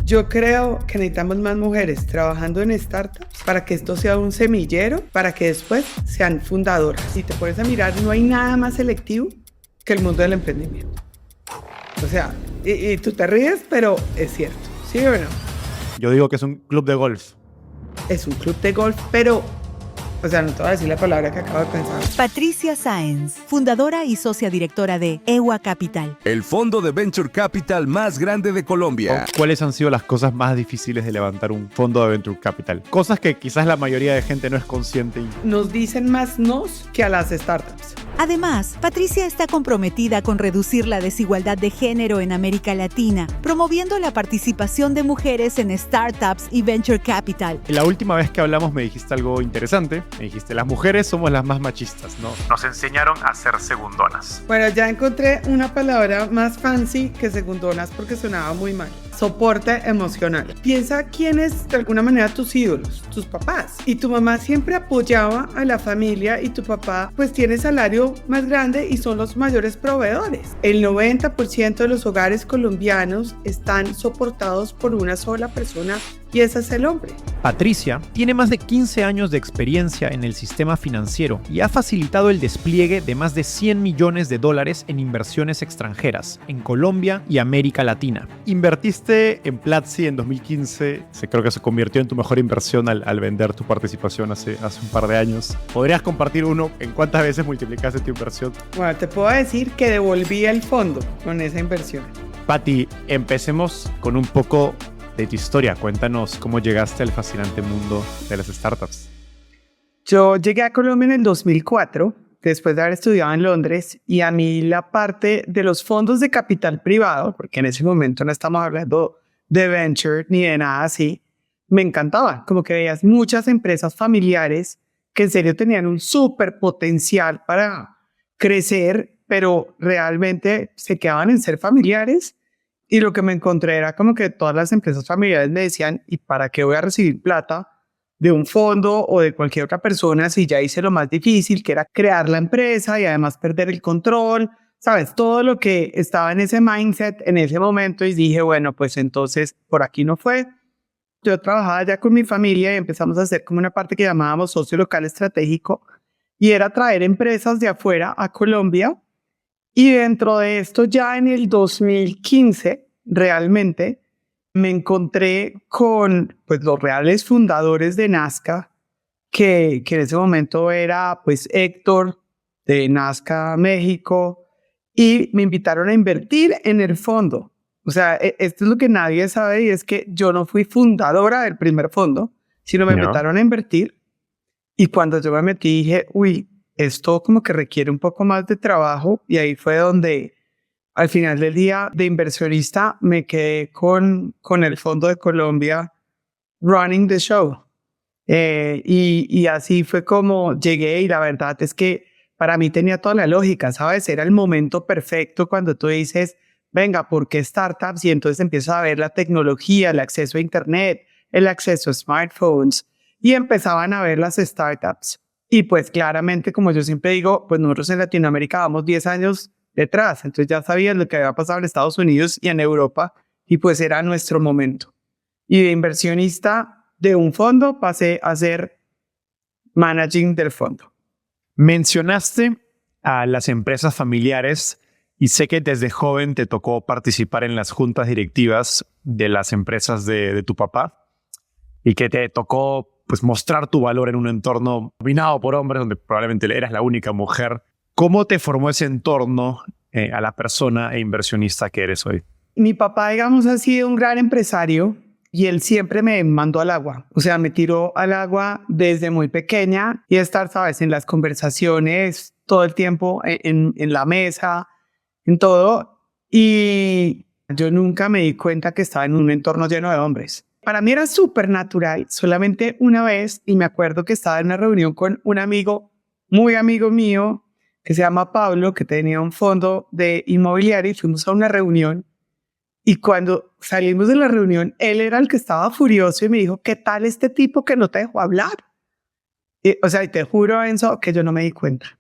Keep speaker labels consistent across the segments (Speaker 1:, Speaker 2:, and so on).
Speaker 1: Yo creo que necesitamos más mujeres trabajando en startups para que esto sea un semillero, para que después sean fundadoras. Si te pones a mirar, no hay nada más selectivo que el mundo del emprendimiento. O sea, y tú te ríes, pero es cierto, ¿sí o no?
Speaker 2: Yo digo que es un club de golf.
Speaker 1: Es un club de golf, pero... O sea, no te voy a decir la palabra que acabo de pensar.
Speaker 3: Patricia Sáenz, fundadora y socia directora de EWA Capital.
Speaker 4: El fondo de Venture Capital más grande de Colombia.
Speaker 2: ¿Cuáles han sido las cosas más difíciles de levantar un fondo de Venture Capital? Cosas que quizás la mayoría de gente no es consciente.
Speaker 1: Nos dicen más nos que a las startups.
Speaker 3: Además, Patricia está comprometida con reducir la desigualdad de género en América Latina, promoviendo la participación de mujeres en startups y venture capital.
Speaker 2: La última vez que hablamos me dijiste algo interesante. Me dijiste, las mujeres somos las más machistas, ¿no? Nos enseñaron a ser segundonas.
Speaker 1: Bueno, ya encontré una palabra más fancy que segundonas porque sonaba muy mal. Soporte emocional. Piensa quiénes de alguna manera tus ídolos, tus papás. Y tu mamá siempre apoyaba a la familia y tu papá pues tiene salario más grande y son los mayores proveedores. El 90% de los hogares colombianos están soportados por una sola persona y ese es el hombre.
Speaker 5: Patricia tiene más de 15 años de experiencia en el sistema financiero y ha facilitado el despliegue de más de $100 millones en inversiones extranjeras en Colombia y América Latina.
Speaker 2: Invertiste en Platzi en 2015, creo que se convirtió en tu mejor inversión al vender tu participación hace un par de años. ¿Podrías compartir en cuántas veces multiplicaste tu inversión?
Speaker 1: Bueno, te puedo decir que devolví el fondo con esa inversión.
Speaker 2: Pati, empecemos con un poco de tu historia. Cuéntanos cómo llegaste al fascinante mundo de las startups.
Speaker 1: Yo llegué a Colombia en el 2004, después de haber estudiado en Londres, y a mí la parte de los fondos de capital privado, porque en ese momento no estamos hablando de venture ni de nada así, me encantaba. Como que veías muchas empresas familiares que en serio tenían un súper potencial para crecer, pero realmente se quedaban en ser familiares. Y lo que me encontré era como que todas las empresas familiares me decían, ¿y para qué voy a recibir plata de un fondo o de cualquier otra persona si ya hice lo más difícil, que era crear la empresa y además perder el control? ¿Sabes? Todo lo que estaba en ese mindset en ese momento, y dije, bueno, pues entonces por aquí no fue. Yo trabajaba ya con mi familia y empezamos a hacer como una parte que llamábamos socio local estratégico, y era traer empresas de afuera a Colombia. Y dentro de esto, ya en el 2015, realmente me encontré con pues, los reales fundadores de Nazca, que en ese momento era pues, Héctor de Nazca México, y me invitaron a invertir en el fondo. O sea, esto es lo que nadie sabe, y es que yo no fui fundadora del primer fondo, sino me invitaron a invertir. Y cuando yo me metí, dije, uy, esto como que requiere un poco más de trabajo, y ahí fue donde al final del día de inversionista me quedé con el Fondo de Colombia running the show. Y así fue como llegué, y la verdad es que para mí tenía toda la lógica, ¿sabes? Era el momento perfecto cuando tú dices, venga, ¿por qué startups? Y entonces empiezas a ver la tecnología, el acceso a internet, el acceso a smartphones, y empezaban a ver las startups. Y pues claramente, como yo siempre digo, pues nosotros en Latinoamérica vamos 10 años detrás, entonces ya sabías lo que había pasado en Estados Unidos y en Europa, y pues era nuestro momento. Y de inversionista de un fondo pasé a ser managing del fondo.
Speaker 2: Mencionaste a las empresas familiares y sé que desde joven te tocó participar en las juntas directivas de las empresas de tu papá y que te tocó pues mostrar tu valor en un entorno dominado por hombres donde probablemente eras la única mujer. ¿Cómo te formó ese entorno a la persona e inversionista que eres hoy?
Speaker 1: Mi papá, digamos, ha sido un gran empresario y él siempre me mandó al agua. O sea, me tiró al agua desde muy pequeña, y estar, ¿sabes?, en las conversaciones todo el tiempo, en la mesa, en todo. Y yo nunca me di cuenta que estaba en un entorno lleno de hombres. Para mí era súper natural. Solamente una vez, y me acuerdo que estaba en una reunión con un amigo, muy amigo mío, que se llama Pablo, que tenía un fondo de inmobiliario, y fuimos a una reunión. Y cuando salimos de la reunión, él era el que estaba furioso y me dijo, ¿qué tal este tipo que no te dejó hablar? Y te juro, Enzo, que yo no me di cuenta.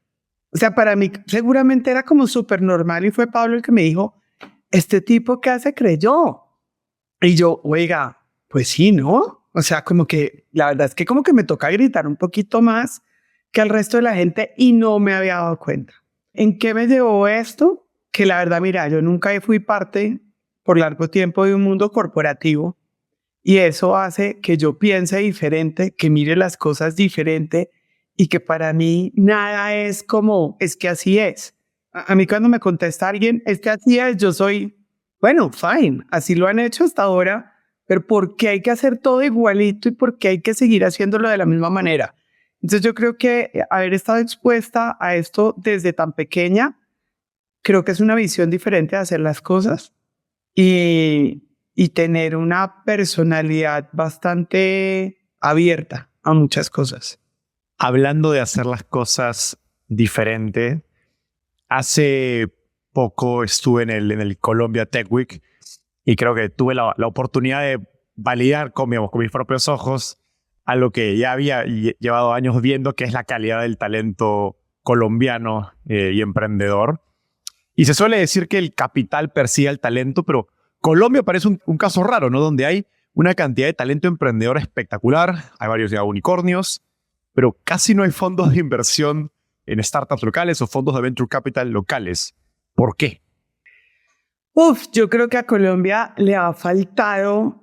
Speaker 1: O sea, para mí seguramente era como súper normal, y fue Pablo el que me dijo, ¿este tipo qué hace? Creyó. Y yo, oiga, pues sí, ¿no? O sea, como que la verdad es que como que me toca gritar un poquito más que al resto de la gente y no me había dado cuenta. ¿En qué me llevó esto? Que la verdad, mira, yo nunca fui parte por largo tiempo de un mundo corporativo y eso hace que yo piense diferente, que mire las cosas diferente y que para mí nada es como, es que así es. A mí cuando me contesta alguien, es que así es, yo soy, bueno, fine, así lo han hecho hasta ahora, pero ¿por qué hay que hacer todo igualito y por qué hay que seguir haciéndolo de la misma manera? Entonces yo creo que haber estado expuesta a esto desde tan pequeña, creo que es una visión diferente de hacer las cosas y tener una personalidad bastante abierta a muchas cosas.
Speaker 2: Hablando de hacer las cosas diferente, hace poco estuve en el Colombia Tech Week y creo que tuve la oportunidad de validar con mis propios ojos algo que ya había llevado años viendo, que es la calidad del talento colombiano y emprendedor. Y se suele decir que el capital persigue el talento, pero Colombia parece un caso raro, ¿no? Donde hay una cantidad de talento emprendedor espectacular, hay varios ya unicornios, pero casi no hay fondos de inversión en startups locales o fondos de venture capital locales. ¿Por qué?
Speaker 1: Yo creo que a Colombia le ha faltado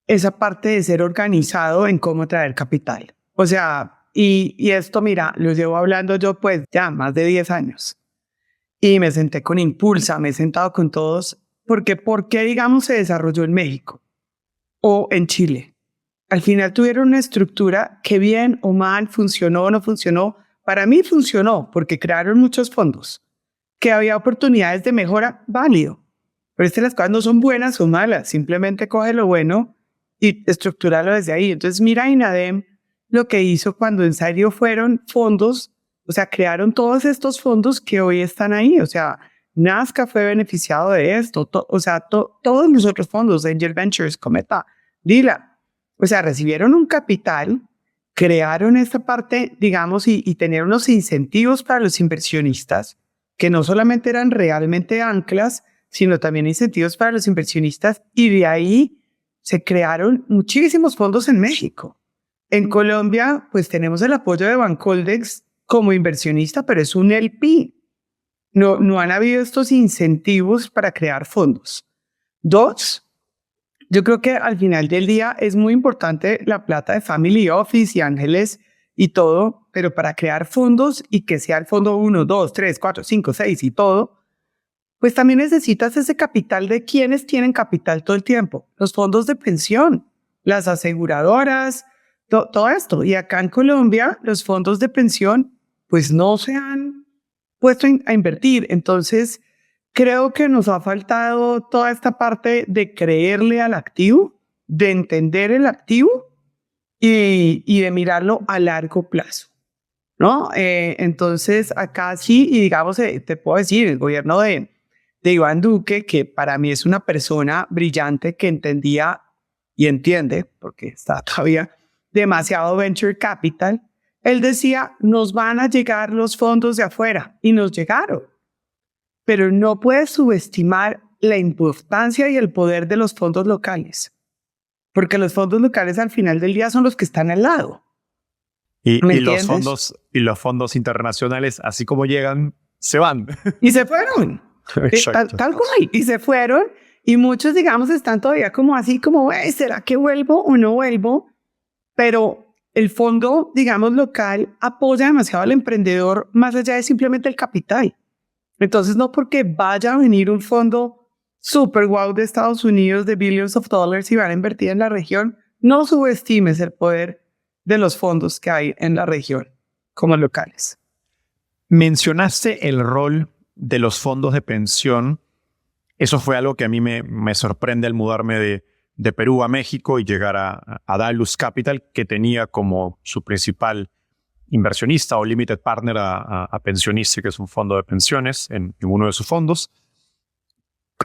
Speaker 1: esa parte de ser organizado en cómo traer capital. O sea, y esto, mira, lo llevo hablando yo pues ya más de 10 años. Y me senté con Impulsa, me he sentado con todos, porque ¿por qué, digamos, se desarrolló en México o en Chile? Al final tuvieron una estructura que bien o mal, funcionó o no funcionó. Para mí funcionó porque crearon muchos fondos, que había oportunidades de mejora, válido. Pero las cosas no son buenas o malas, simplemente coge lo bueno y estructúralo desde ahí. Entonces mira INADEM lo que hizo cuando en serio fueron fondos, o sea, crearon todos estos fondos que hoy están ahí. O sea, Nazca fue beneficiado de esto, todos los otros fondos, Angel Ventures, Cometa, Lila, o sea, recibieron un capital, crearon esta parte, digamos, y tener unos incentivos para los inversionistas, que no solamente eran realmente anclas, sino también incentivos para los inversionistas, y de ahí se crearon muchísimos fondos en México. En Colombia, pues tenemos el apoyo de Bancoldex como inversionista, pero es un LP. No han habido estos incentivos para crear fondos. 2, yo creo que al final del día es muy importante la plata de Family Office y Ángeles y todo, pero para crear fondos y que sea el fondo 1, 2, 3, 4, 5, 6 y todo, pues también necesitas ese capital de quienes tienen capital todo el tiempo. Los fondos de pensión, las aseguradoras, todo esto. Y acá en Colombia, los fondos de pensión, pues no se han puesto a invertir. Entonces, creo que nos ha faltado toda esta parte de creerle al activo, de entender el activo y de mirarlo a largo plazo, ¿no? Entonces, acá sí, y digamos, te puedo decir, el gobierno de Iván Duque, que para mí es una persona brillante que entendía y entiende, porque está todavía demasiado venture capital, él decía, nos van a llegar los fondos de afuera, y nos llegaron. Pero no puedes subestimar la importancia y el poder de los fondos locales, porque los fondos locales al final del día son los que están al lado.
Speaker 2: Y los fondos internacionales, así como llegan, se van.
Speaker 1: Y se fueron. Tal cual. Y se fueron. Y muchos, digamos, están todavía como así, como, ¿será que vuelvo o no vuelvo? Pero el fondo, digamos, local apoya demasiado al emprendedor más allá de simplemente el capital. Entonces, no porque vaya a venir un fondo super wow de Estados Unidos de billions of dollars y van a invertir en la región, no subestimes el poder de los fondos que hay en la región como locales.
Speaker 2: Mencionaste el rol de los fondos de pensión. Eso fue algo que a mí me sorprende al mudarme de Perú a México y llegar a Dalus Capital, que tenía como su principal inversionista o limited partner a Pensionista, que es un fondo de pensiones en uno de sus fondos.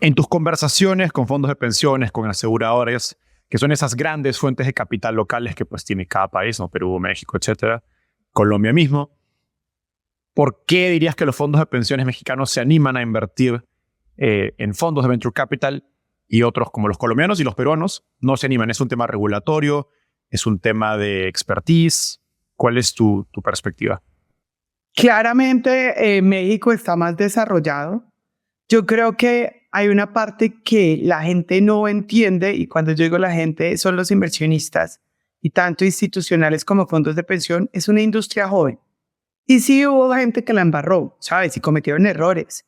Speaker 2: En tus conversaciones con fondos de pensiones, con aseguradoras, que son esas grandes fuentes de capital locales que pues tiene cada país, ¿no? Perú, México, etcétera, Colombia mismo, ¿por qué dirías que los fondos de pensiones mexicanos se animan a invertir en fondos de venture capital y otros como los colombianos y los peruanos no se animan. ¿Es un tema regulatorio? ¿Es un tema de expertise? ¿Cuál es tu perspectiva?
Speaker 1: Claramente México está más desarrollado. Yo creo que hay una parte que la gente no entiende, y cuando yo digo la gente son los inversionistas, y tanto institucionales como fondos de pensión. Es una industria joven. Y sí hubo gente que la embarró, ¿sabes? Y cometieron errores.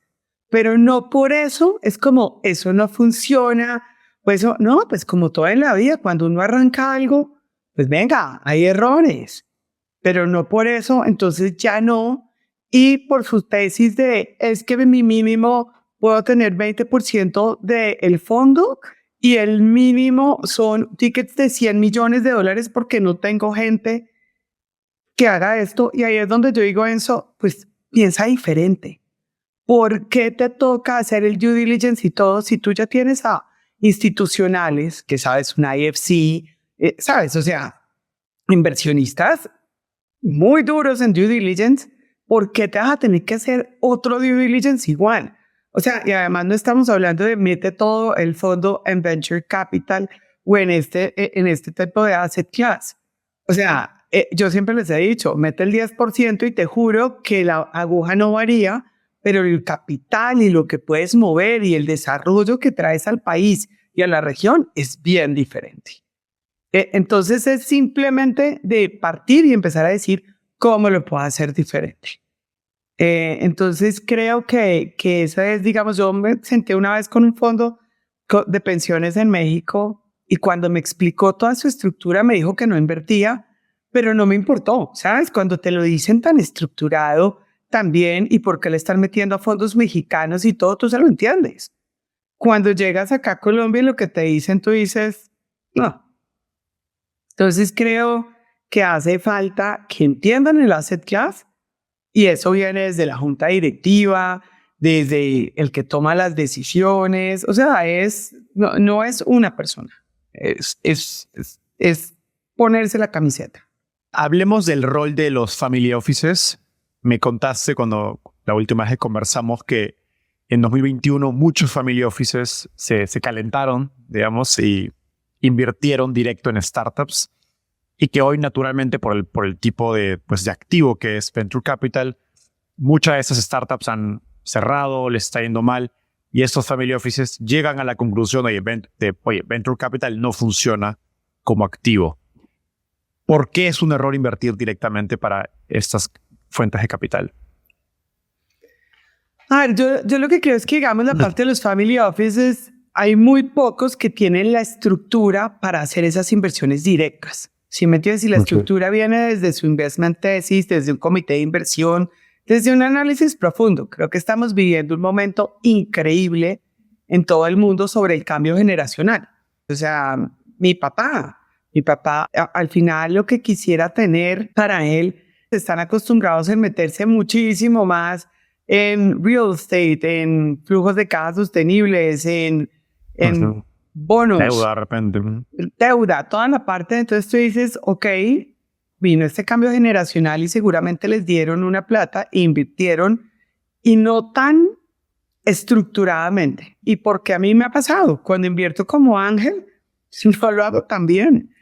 Speaker 1: Pero no por eso es como, eso no funciona. Pues no, pues como todo en la vida, cuando uno arranca algo, pues venga, hay errores. Pero no por eso, entonces ya no. Y por su tesis de, es que mi mínimo puedo tener 20% del fondo y el mínimo son tickets de $100 millones porque no tengo gente que haga esto. Y ahí es donde yo digo, Enzo, pues piensa diferente. ¿Por qué te toca hacer el due diligence y todo si tú ya tienes a institucionales, que sabes, una IFC, sabes, o sea, inversionistas muy duros en due diligence? ¿Por qué te vas a tener que hacer otro due diligence igual? O sea, y además no estamos hablando de mete todo el fondo en venture capital o en este tipo de asset class. O sea, yo siempre les he dicho, mete el 10% y te juro que la aguja no varía, pero el capital y lo que puedes mover y el desarrollo que traes al país y a la región es bien diferente. Entonces es simplemente de partir y empezar a decir cómo lo puedo hacer diferente. Entonces creo que esa es, digamos, yo me senté una vez con un fondo de pensiones en México y cuando me explicó toda su estructura me dijo que no invertía, pero no me importó, ¿sabes? Cuando te lo dicen tan estructurado también y por qué le están metiendo a fondos mexicanos y todo, tú se lo entiendes. Cuando llegas acá a Colombia y lo que te dicen, tú dices, no. Entonces creo que hace falta que entiendan el asset class. Y eso viene desde la junta directiva, desde el que toma las decisiones. O sea, no es una persona. Es ponerse la camiseta.
Speaker 2: Hablemos del rol de los family offices. Me contaste cuando la última vez que conversamos que en 2021 muchos family offices se calentaron, digamos, y invirtieron directo en startups. Y que hoy, naturalmente, por el tipo de activo que es Venture Capital, muchas de esas startups han cerrado, les está yendo mal, y estos family offices llegan a la conclusión de, oye, Venture Capital no funciona como activo. ¿Por qué es un error invertir directamente para estas fuentes de capital?
Speaker 1: A ver, yo lo que creo es que, digamos, la parte de los family offices, hay muy pocos que tienen la estructura para hacer esas inversiones directas. Si me entiendes, si la estructura viene desde su investment thesis, desde un comité de inversión, desde un análisis profundo. Creo que estamos viviendo un momento increíble en todo el mundo sobre el cambio generacional. O sea, mi papá, al final lo que quisiera tener para él, están acostumbrados en meterse muchísimo más en real estate, en flujos de caja sostenibles, en bonos.
Speaker 2: Deuda de repente.
Speaker 1: Deuda, toda la parte. Entonces tú dices, ok, vino este cambio generacional y seguramente les dieron una plata e invirtieron y no tan estructuradamente. Y porque a mí me ha pasado, cuando invierto como ángel, no lo hago tan bien.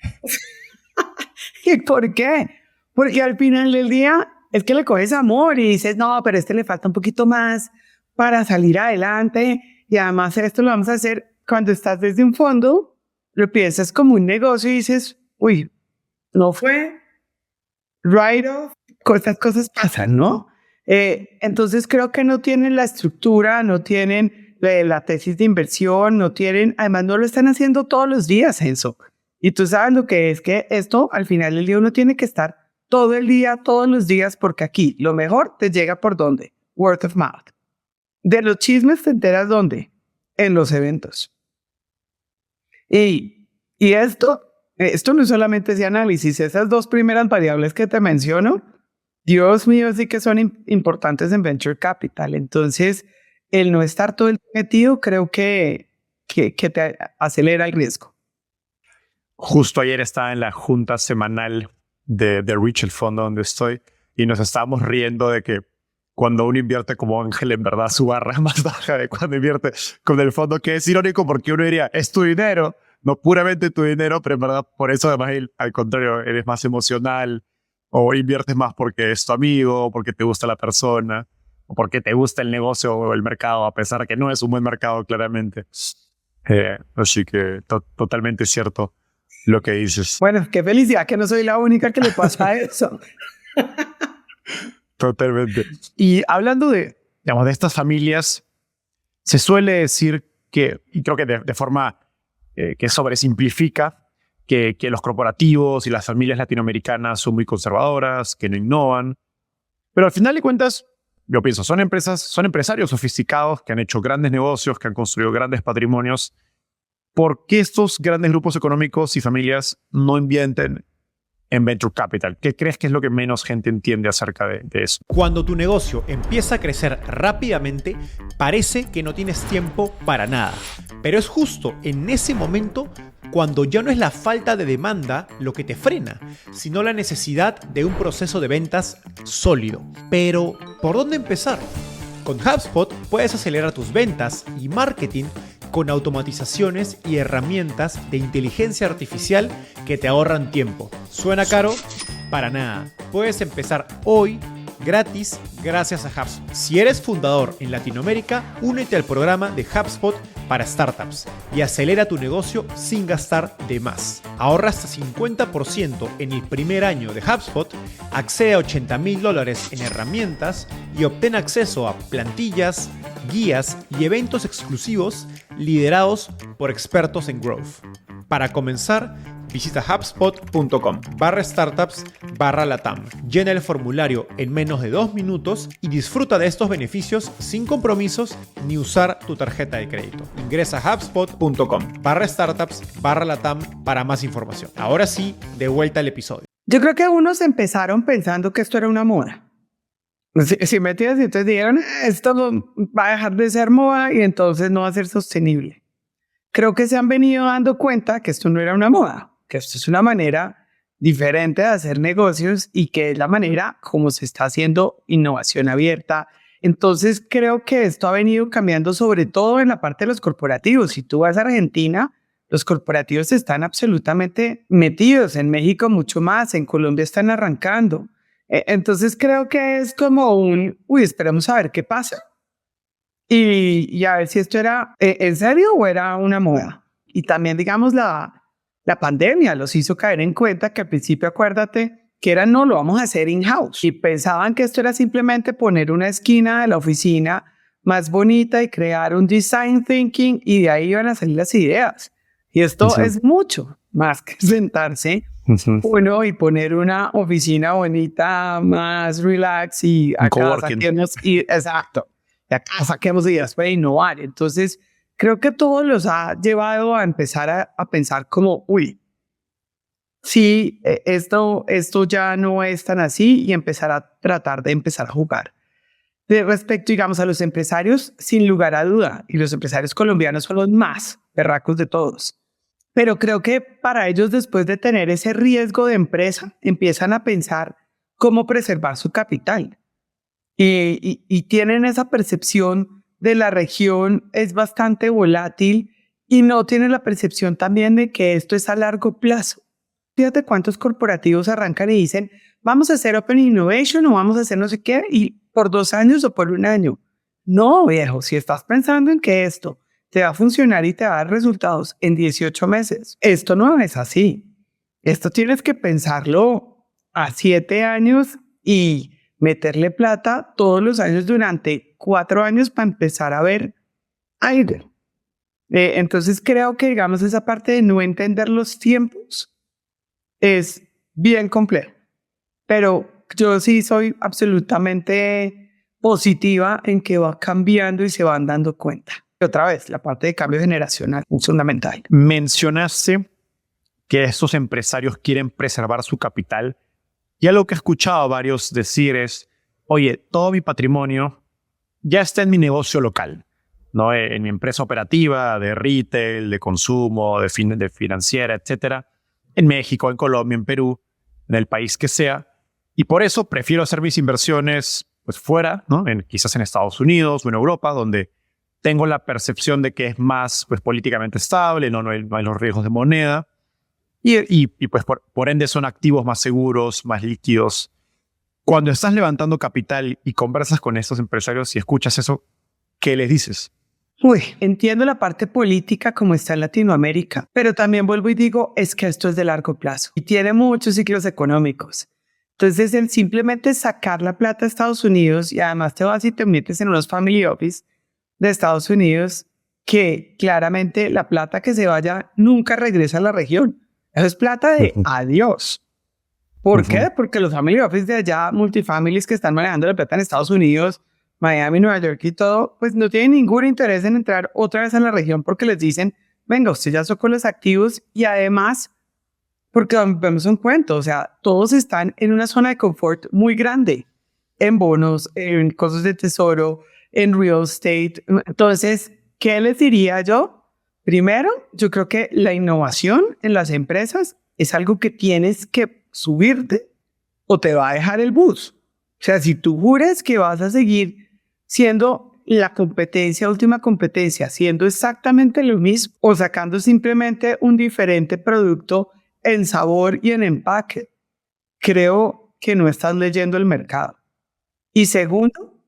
Speaker 1: ¿Y por qué? Porque al final del día es que le coges amor y dices, no, pero le falta un poquito más para salir adelante y además esto lo vamos a hacer. Cuando estás desde un fondo, lo piensas como un negocio y dices, uy, no fue write-off, estas cosas pasan, ¿no? Entonces creo que no tienen la estructura, no tienen la tesis de inversión, no tienen, además no lo están haciendo todos los días, Enzo. Y tú sabes lo que es que esto, al final del día, uno tiene que estar todo el día, todos los días, porque aquí lo mejor te llega ¿por dónde? Word of mouth. De los chismes te enteras ¿dónde? En los eventos. Y esto no es solamente ese análisis, esas dos primeras variables que te menciono, Dios mío, sí que son importantes en Venture Capital. Entonces, el no estar todo el tiempo metido creo que te acelera el riesgo.
Speaker 2: Justo ayer estaba en la junta semanal de Rich, el fondo donde estoy, y nos estábamos riendo de que cuando uno invierte como ángel, en verdad su barra es más baja de cuando invierte con el fondo, que es irónico porque uno diría, es tu dinero, no puramente tu dinero, pero en verdad por eso además al contrario, eres más emocional o inviertes más porque es tu amigo, porque te gusta la persona o porque te gusta el negocio o el mercado, a pesar de que no es un buen mercado claramente. Así que totalmente cierto lo que dices.
Speaker 1: Bueno, qué felicidad que no soy la única que le pasa eso.
Speaker 2: Totalmente. Y hablando digamos, de estas familias, se suele decir que, y creo que de forma que sobresimplifica, que los corporativos y las familias latinoamericanas son muy conservadoras, que no innovan. Pero al final de cuentas, yo pienso, son empresarios sofisticados que han hecho grandes negocios, que han construido grandes patrimonios. ¿Por qué estos grandes grupos económicos y familias no invierten en venture capital? ¿Qué crees que es lo que menos gente entiende acerca de eso?
Speaker 5: Cuando tu negocio empieza a crecer rápidamente, parece que no tienes tiempo para nada. Pero es justo en ese momento cuando ya no es la falta de demanda lo que te frena, sino la necesidad de un proceso de ventas sólido. Pero, ¿por dónde empezar? Con HubSpot puedes acelerar tus ventas y marketing con automatizaciones y herramientas de inteligencia artificial que te ahorran tiempo. ¿Suena caro? Para nada. Puedes empezar hoy gratis gracias a HubSpot. Si eres fundador en Latinoamérica, únete al programa de HubSpot para startups y acelera tu negocio sin gastar de más. Ahorra hasta 50% en el primer año de HubSpot, accede a $80,000 en herramientas y obtén acceso a plantillas, guías y eventos exclusivos liderados por expertos en growth. Para comenzar, visita hubspot.com/startups/latam. Llena el formulario en menos de 2 minutos y disfruta de estos beneficios sin compromisos ni usar tu tarjeta de crédito. Ingresa a hubspot.com/startups/latam para más información. Ahora sí, de vuelta al episodio.
Speaker 1: Yo creo que unos empezaron pensando que esto era una moda. Si me entiendes, entonces dijeron, esto va a dejar de ser moda y entonces no va a ser sostenible. Creo que se han venido dando cuenta que esto no era una moda, que esto es una manera diferente de hacer negocios y que es la manera como se está haciendo innovación abierta. Entonces creo que esto ha venido cambiando sobre todo en la parte de los corporativos. Si tú vas a Argentina, los corporativos están absolutamente metidos, en México mucho más, en Colombia están arrancando. Entonces creo que es como esperemos a ver qué pasa. Y a ver si esto era en serio o era una moda. Y también, digamos, la pandemia los hizo caer en cuenta que al principio, acuérdate, que no lo vamos a hacer in-house. Y pensaban que esto era simplemente poner una esquina de la oficina más bonita y crear un design thinking y de ahí iban a salir las ideas. Y esto es mucho más que sentarse uno y poner una oficina bonita, más relax y acá saquemos, exacto. Y acá saquemos ideas para innovar. Entonces, creo que todo los ha llevado a empezar a pensar como, sí, esto ya no es tan así y empezar a tratar de empezar a jugar. De respecto, digamos, a los empresarios, sin lugar a duda, y los empresarios colombianos son los más berracos de todos. Pero creo que para ellos, después de tener ese riesgo de empresa, empiezan a pensar cómo preservar su capital. Y tienen esa percepción de la región es bastante volátil y no tienen la percepción también de que esto es a largo plazo. Fíjate cuántos corporativos arrancan y dicen, vamos a hacer Open Innovation o vamos a hacer no sé qué, y por 2 años o por 1 año. No, viejo, si estás pensando en que esto te va a funcionar y te va a dar resultados en 18 meses, esto no es así. Esto tienes que pensarlo a 7 años y meterle plata todos los años durante 4 años para empezar a ver aire. Entonces creo que, digamos, esa parte de no entender los tiempos es bien complejo. Pero yo sí soy absolutamente positiva en que va cambiando y se van dando cuenta. Y otra vez, la parte de cambio generacional es fundamental.
Speaker 2: Mencionaste que estos empresarios quieren preservar su capital. Y algo que he escuchado a varios decir es, oye, todo mi patrimonio ya está en mi negocio local, ¿no? En mi empresa operativa, de retail, de consumo, de financiera, etcétera, en México, en Colombia, en Perú, en el país que sea. Y por eso prefiero hacer mis inversiones pues fuera, ¿no? Quizás en Estados Unidos o en Europa, donde tengo la percepción de que es más pues, políticamente estable, no hay los riesgos de moneda y pues por ende son activos más seguros, más líquidos. Cuando estás levantando capital y conversas con estos empresarios y escuchas eso, ¿qué les dices?
Speaker 1: Uy, entiendo la parte política como está en Latinoamérica, pero también vuelvo y digo, es que esto es de largo plazo y tiene muchos ciclos económicos. Entonces, el simplemente sacar la plata a Estados Unidos y además te vas y te metes en unos family office de Estados Unidos que claramente la plata que se vaya nunca regresa a la región. Eso es plata de adiós. ¿Por qué? Porque los family office de allá, multifamilies que están manejando la plata en Estados Unidos, Miami, Nueva York y todo, pues no tienen ningún interés en entrar otra vez a la región porque les dicen, venga, usted ya sacó los activos y además, porque vemos un cuento, o sea, todos están en una zona de confort muy grande, en bonos, en cosas de tesoro, en real estate. Entonces, ¿qué les diría yo? Primero, yo creo que la innovación en las empresas es algo que tienes que subirte o te va a dejar el bus. O sea, si tú juras que vas a seguir siendo la competencia, última competencia, haciendo exactamente lo mismo o sacando simplemente un diferente producto en sabor y en empaque, creo que no estás leyendo el mercado. Y segundo,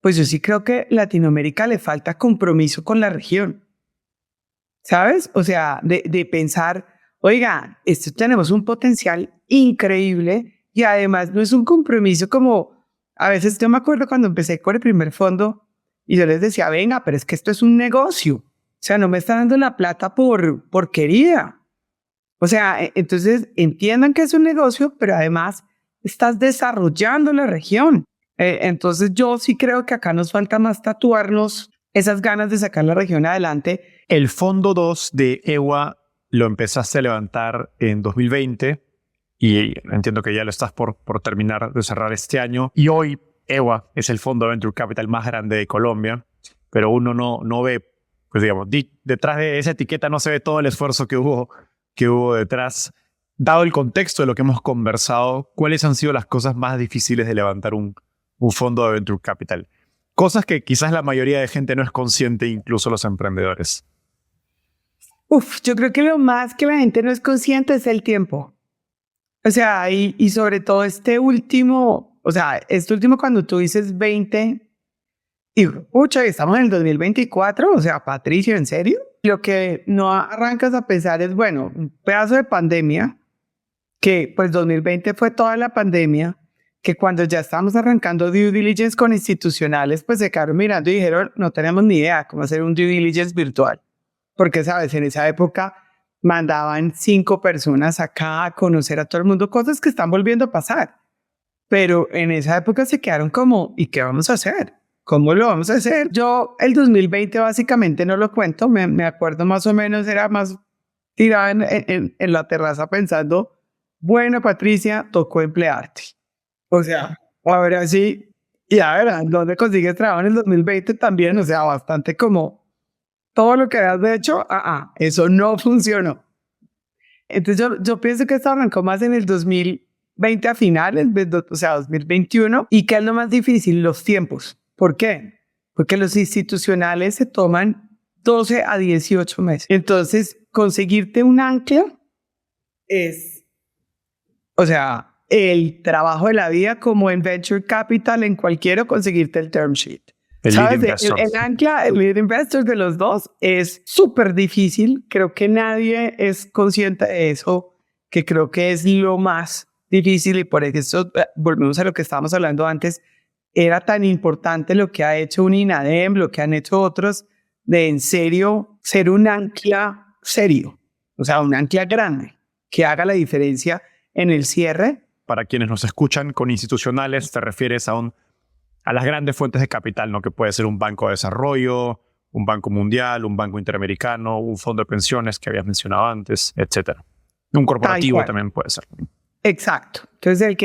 Speaker 1: pues yo sí creo que a Latinoamérica le falta compromiso con la región, ¿sabes? O sea, de pensar, oiga, esto tenemos un potencial increíble y además no es un compromiso como... A veces yo me acuerdo cuando empecé con el primer fondo y yo les decía, venga, pero es que esto es un negocio. O sea, no me están dando la plata por porquería. O sea, entonces entiendan que es un negocio, pero además estás desarrollando la región. Entonces yo sí creo que acá nos falta más tatuarnos esas ganas de sacar la región adelante.
Speaker 2: El fondo 2 de EWA lo empezaste a levantar en 2020. Y entiendo que ya lo estás por terminar de cerrar este año. Y hoy EWA es el fondo de Venture Capital más grande de Colombia, pero uno no ve, pues digamos, detrás de esa etiqueta no se ve todo el esfuerzo que hubo detrás. Dado el contexto de lo que hemos conversado, ¿cuáles han sido las cosas más difíciles de levantar un fondo de Venture Capital? Cosas que quizás la mayoría de gente no es consciente, incluso los emprendedores.
Speaker 1: Yo creo que lo más que la gente no es consciente es el tiempo. O sea, y sobre todo este último cuando tú dices 20, y estamos en el 2024, o sea, Patricio, ¿en serio? Lo que no arrancas a pensar es, bueno, un pedazo de pandemia, que pues 2020 fue toda la pandemia, que cuando ya estábamos arrancando due diligence con institucionales, pues se quedaron mirando y dijeron, no tenemos ni idea cómo hacer un due diligence virtual. Porque, ¿sabes? En esa época mandaban 5 personas acá a conocer a todo el mundo, cosas que están volviendo a pasar. Pero en esa época se quedaron como, ¿y qué vamos a hacer? ¿Cómo lo vamos a hacer? Yo el 2020 básicamente no lo cuento, me acuerdo más o menos, era más tirada en la terraza pensando, bueno, Patricia, tocó emplearte. O sea, ahora sí, y a ver, ¿dónde consigues trabajo en el 2020 también? O sea, bastante como... Todo lo que habías hecho, eso no funcionó. Entonces yo pienso que esto arrancó más en el 2020 a finales, o sea, 2021. ¿Y qué es lo más difícil? Los tiempos. ¿Por qué? Porque los institucionales se toman 12 a 18 meses. Entonces, conseguirte un ancla es, o sea, el trabajo de la vida como en Venture Capital, en cualquiera, conseguirte el term sheet. ¿Sabes? El ancla, el lead investor de los dos es súper difícil. Creo que nadie es consciente de eso, que creo que es lo más difícil y por eso volvemos a lo que estábamos hablando antes. Era tan importante lo que ha hecho un INADEM, lo que han hecho otros, de en serio ser un ancla serio, o sea, un ancla grande que haga la diferencia en el cierre.
Speaker 2: Para quienes nos escuchan, con institucionales te refieres a las grandes fuentes de capital, ¿no? Que puede ser un banco de desarrollo, un banco mundial, un banco interamericano, un fondo de pensiones que habías mencionado antes, etc. Un corporativo también puede ser.
Speaker 1: Exacto. Entonces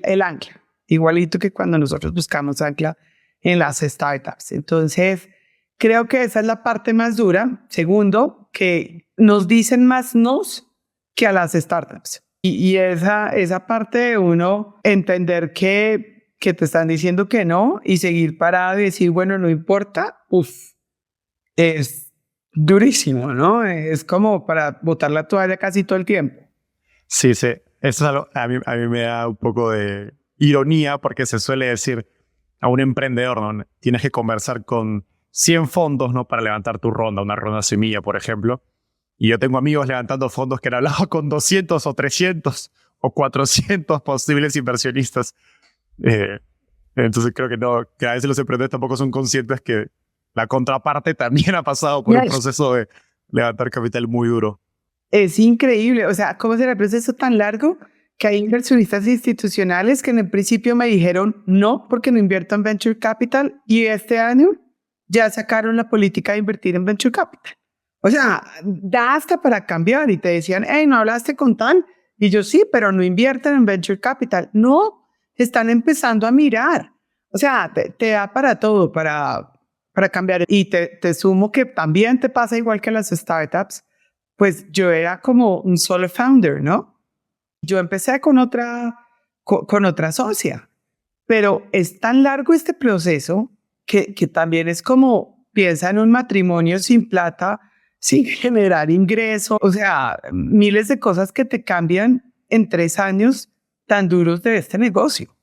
Speaker 1: el ancla, igualito que cuando nosotros buscamos ancla en las startups. Entonces creo que esa es la parte más dura. Segundo, que nos dicen más nos que a las startups. Y esa parte de uno entender que que te están diciendo que no y seguir parado y decir, bueno, no importa, es durísimo, ¿no? Es como para botar la toalla casi todo el tiempo.
Speaker 2: Sí, sí. Eso es algo, a mí me da un poco de ironía porque se suele decir a un emprendedor, ¿no? Tienes que conversar con 100 fondos, ¿no? Para levantar tu ronda, una ronda semilla, por ejemplo. Y yo tengo amigos levantando fondos que han hablado con 200 o 300 o 400 posibles inversionistas. Entonces creo que no, que a veces los emprendedores tampoco son conscientes que la contraparte también ha pasado por un proceso de levantar capital muy duro.
Speaker 1: Es increíble, o sea, ¿cómo será el proceso tan largo que hay inversionistas institucionales que en el principio me dijeron no porque no invierto en venture capital y este año ya sacaron la política de invertir en venture capital? O sea, da hasta para cambiar y te decían, hey, ¿no hablaste con tal? Y yo sí, pero no invierten en venture capital. No, están empezando a mirar. O sea, te da para todo, para cambiar. Y te sumo que también te pasa igual que las startups. Pues yo era como un solo founder, ¿no? Yo empecé con otra socia, pero es tan largo este proceso que también es como, piensa en un matrimonio sin plata, sin generar ingreso, o sea, miles de cosas que te cambian en 3 años tan duros de este negocio.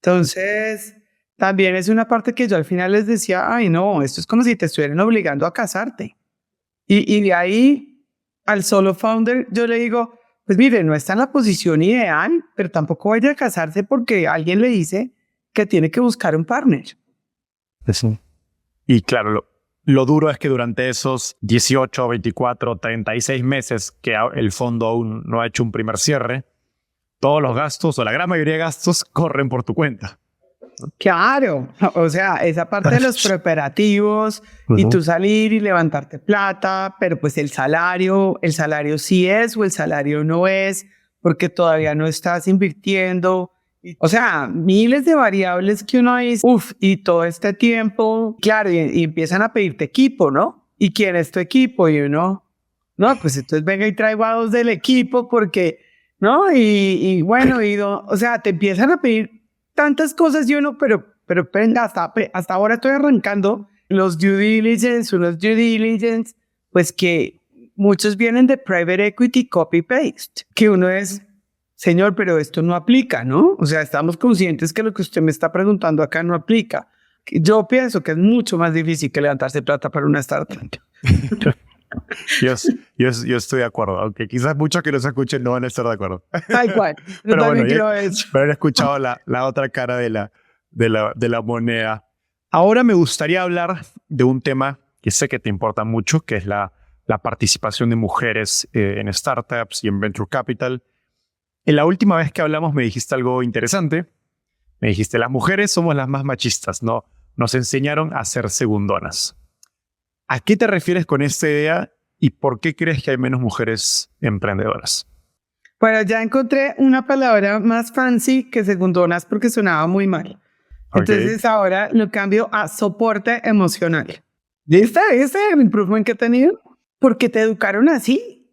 Speaker 1: Entonces, también es una parte que yo al final les decía, ay no, esto es como si te estuvieran obligando a casarte. Y de ahí al solo founder yo le digo, pues mire, no está en la posición ideal, pero tampoco vaya a casarse porque alguien le dice que tiene que buscar un partner.
Speaker 2: Sí. Y claro, lo duro es que durante esos 18, 24, 36 meses que el fondo aún no ha hecho un primer cierre, todos los gastos o la gran mayoría de gastos corren por tu cuenta.
Speaker 1: Claro, o sea, esa parte de los preparativos y tú salir y levantarte plata, pero pues el salario sí es o el salario no es, porque todavía no estás invirtiendo. O sea, miles de variables que uno dice, y todo este tiempo, claro, y empiezan a pedirte equipo, ¿no? ¿Y quién es tu equipo? Y uno, no, pues entonces venga y traigo a 2 del equipo porque, ¿no? Y bueno, o sea, te empiezan a pedir tantas cosas y uno, pero venga, hasta ahora estoy arrancando unos due diligence, pues que muchos vienen de private equity copy-paste, que uno es, señor, pero esto no aplica, ¿no? O sea, estamos conscientes que lo que usted me está preguntando acá no aplica. Yo pienso que es mucho más difícil que levantarse plata para una startup.
Speaker 2: Yo estoy de acuerdo, aunque quizás muchos que nos escuchen no van a estar de acuerdo.
Speaker 1: Tal cual.
Speaker 2: Pero bueno, pero he escuchado la otra cara de la moneda. Ahora me gustaría hablar de un tema que sé que te importa mucho, que es la participación de mujeres en startups y en venture capital. En la última vez que hablamos me dijiste algo interesante. Me dijiste, las mujeres somos las más machistas, ¿no? Nos enseñaron a ser segundonas. ¿A qué te refieres con esta idea y por qué crees que hay menos mujeres emprendedoras?
Speaker 1: Bueno, ya encontré una palabra más fancy que segundonas porque sonaba muy mal. Entonces ahora lo cambio a soporte emocional. ¿Viste el improvement que he tenido? Porque te educaron así.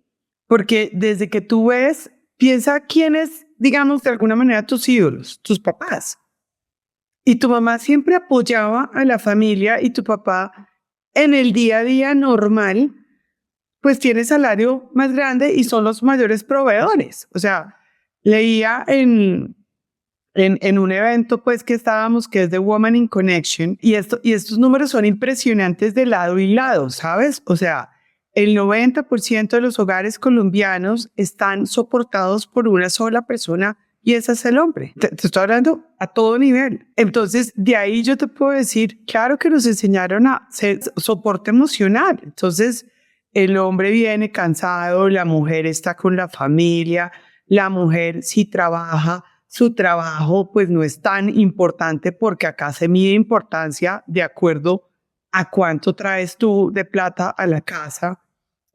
Speaker 1: Porque desde que tú ves, piensa quiénes, digamos, de alguna manera tus ídolos, tus papás. Y tu mamá siempre apoyaba a la familia y tu papá en el día a día normal, pues tiene salario más grande y son los mayores proveedores. O sea, leía en un evento pues que estábamos, que es The Woman in Connection, y estos números son impresionantes de lado y lado, ¿sabes? O sea, el 90% de los hogares colombianos están soportados por una sola persona y ese es el hombre. Te estoy hablando a todo nivel. Entonces, de ahí yo te puedo decir, claro que nos enseñaron a ser soporte emocional. Entonces, el hombre viene cansado, la mujer está con la familia, la mujer sí trabaja, su trabajo pues no es tan importante porque acá se mide importancia de acuerdo a cuánto traes tú de plata a la casa.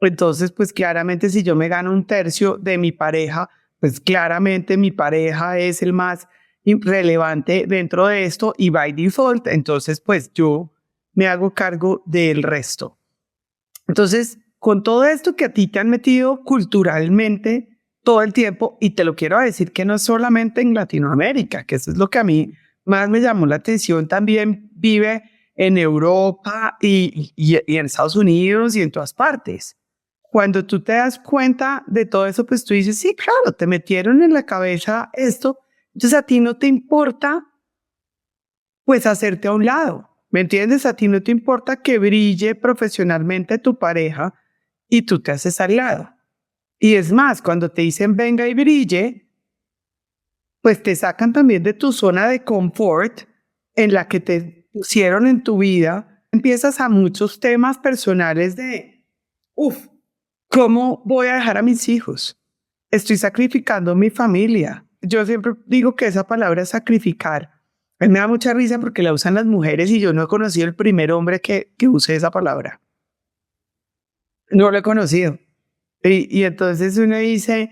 Speaker 1: Entonces, pues claramente si yo me gano 1/3 de mi pareja, pues claramente mi pareja es el más relevante dentro de esto y by default, entonces pues yo me hago cargo del resto. Entonces, con todo esto que a ti te han metido culturalmente todo el tiempo, y te lo quiero decir que no es solamente en Latinoamérica, que eso es lo que a mí más me llamó la atención también vive en Europa y en Estados Unidos y en todas partes. Cuando tú te das cuenta de todo eso, pues tú dices, sí, claro, te metieron en la cabeza esto, entonces a ti no te importa, pues, hacerte a un lado, ¿me entiendes? A ti no te importa que brille profesionalmente tu pareja y tú te haces al lado. Y es más, cuando te dicen venga y brille, pues te sacan también de tu zona de confort en la que te pusieron en tu vida. Empiezas a muchos temas personales de, ¿cómo voy a dejar a mis hijos? Estoy sacrificando mi familia. Yo siempre digo que esa palabra sacrificar, a mí me da mucha risa porque la usan las mujeres y yo no he conocido el primer hombre que use esa palabra. No lo he conocido. Y entonces uno dice,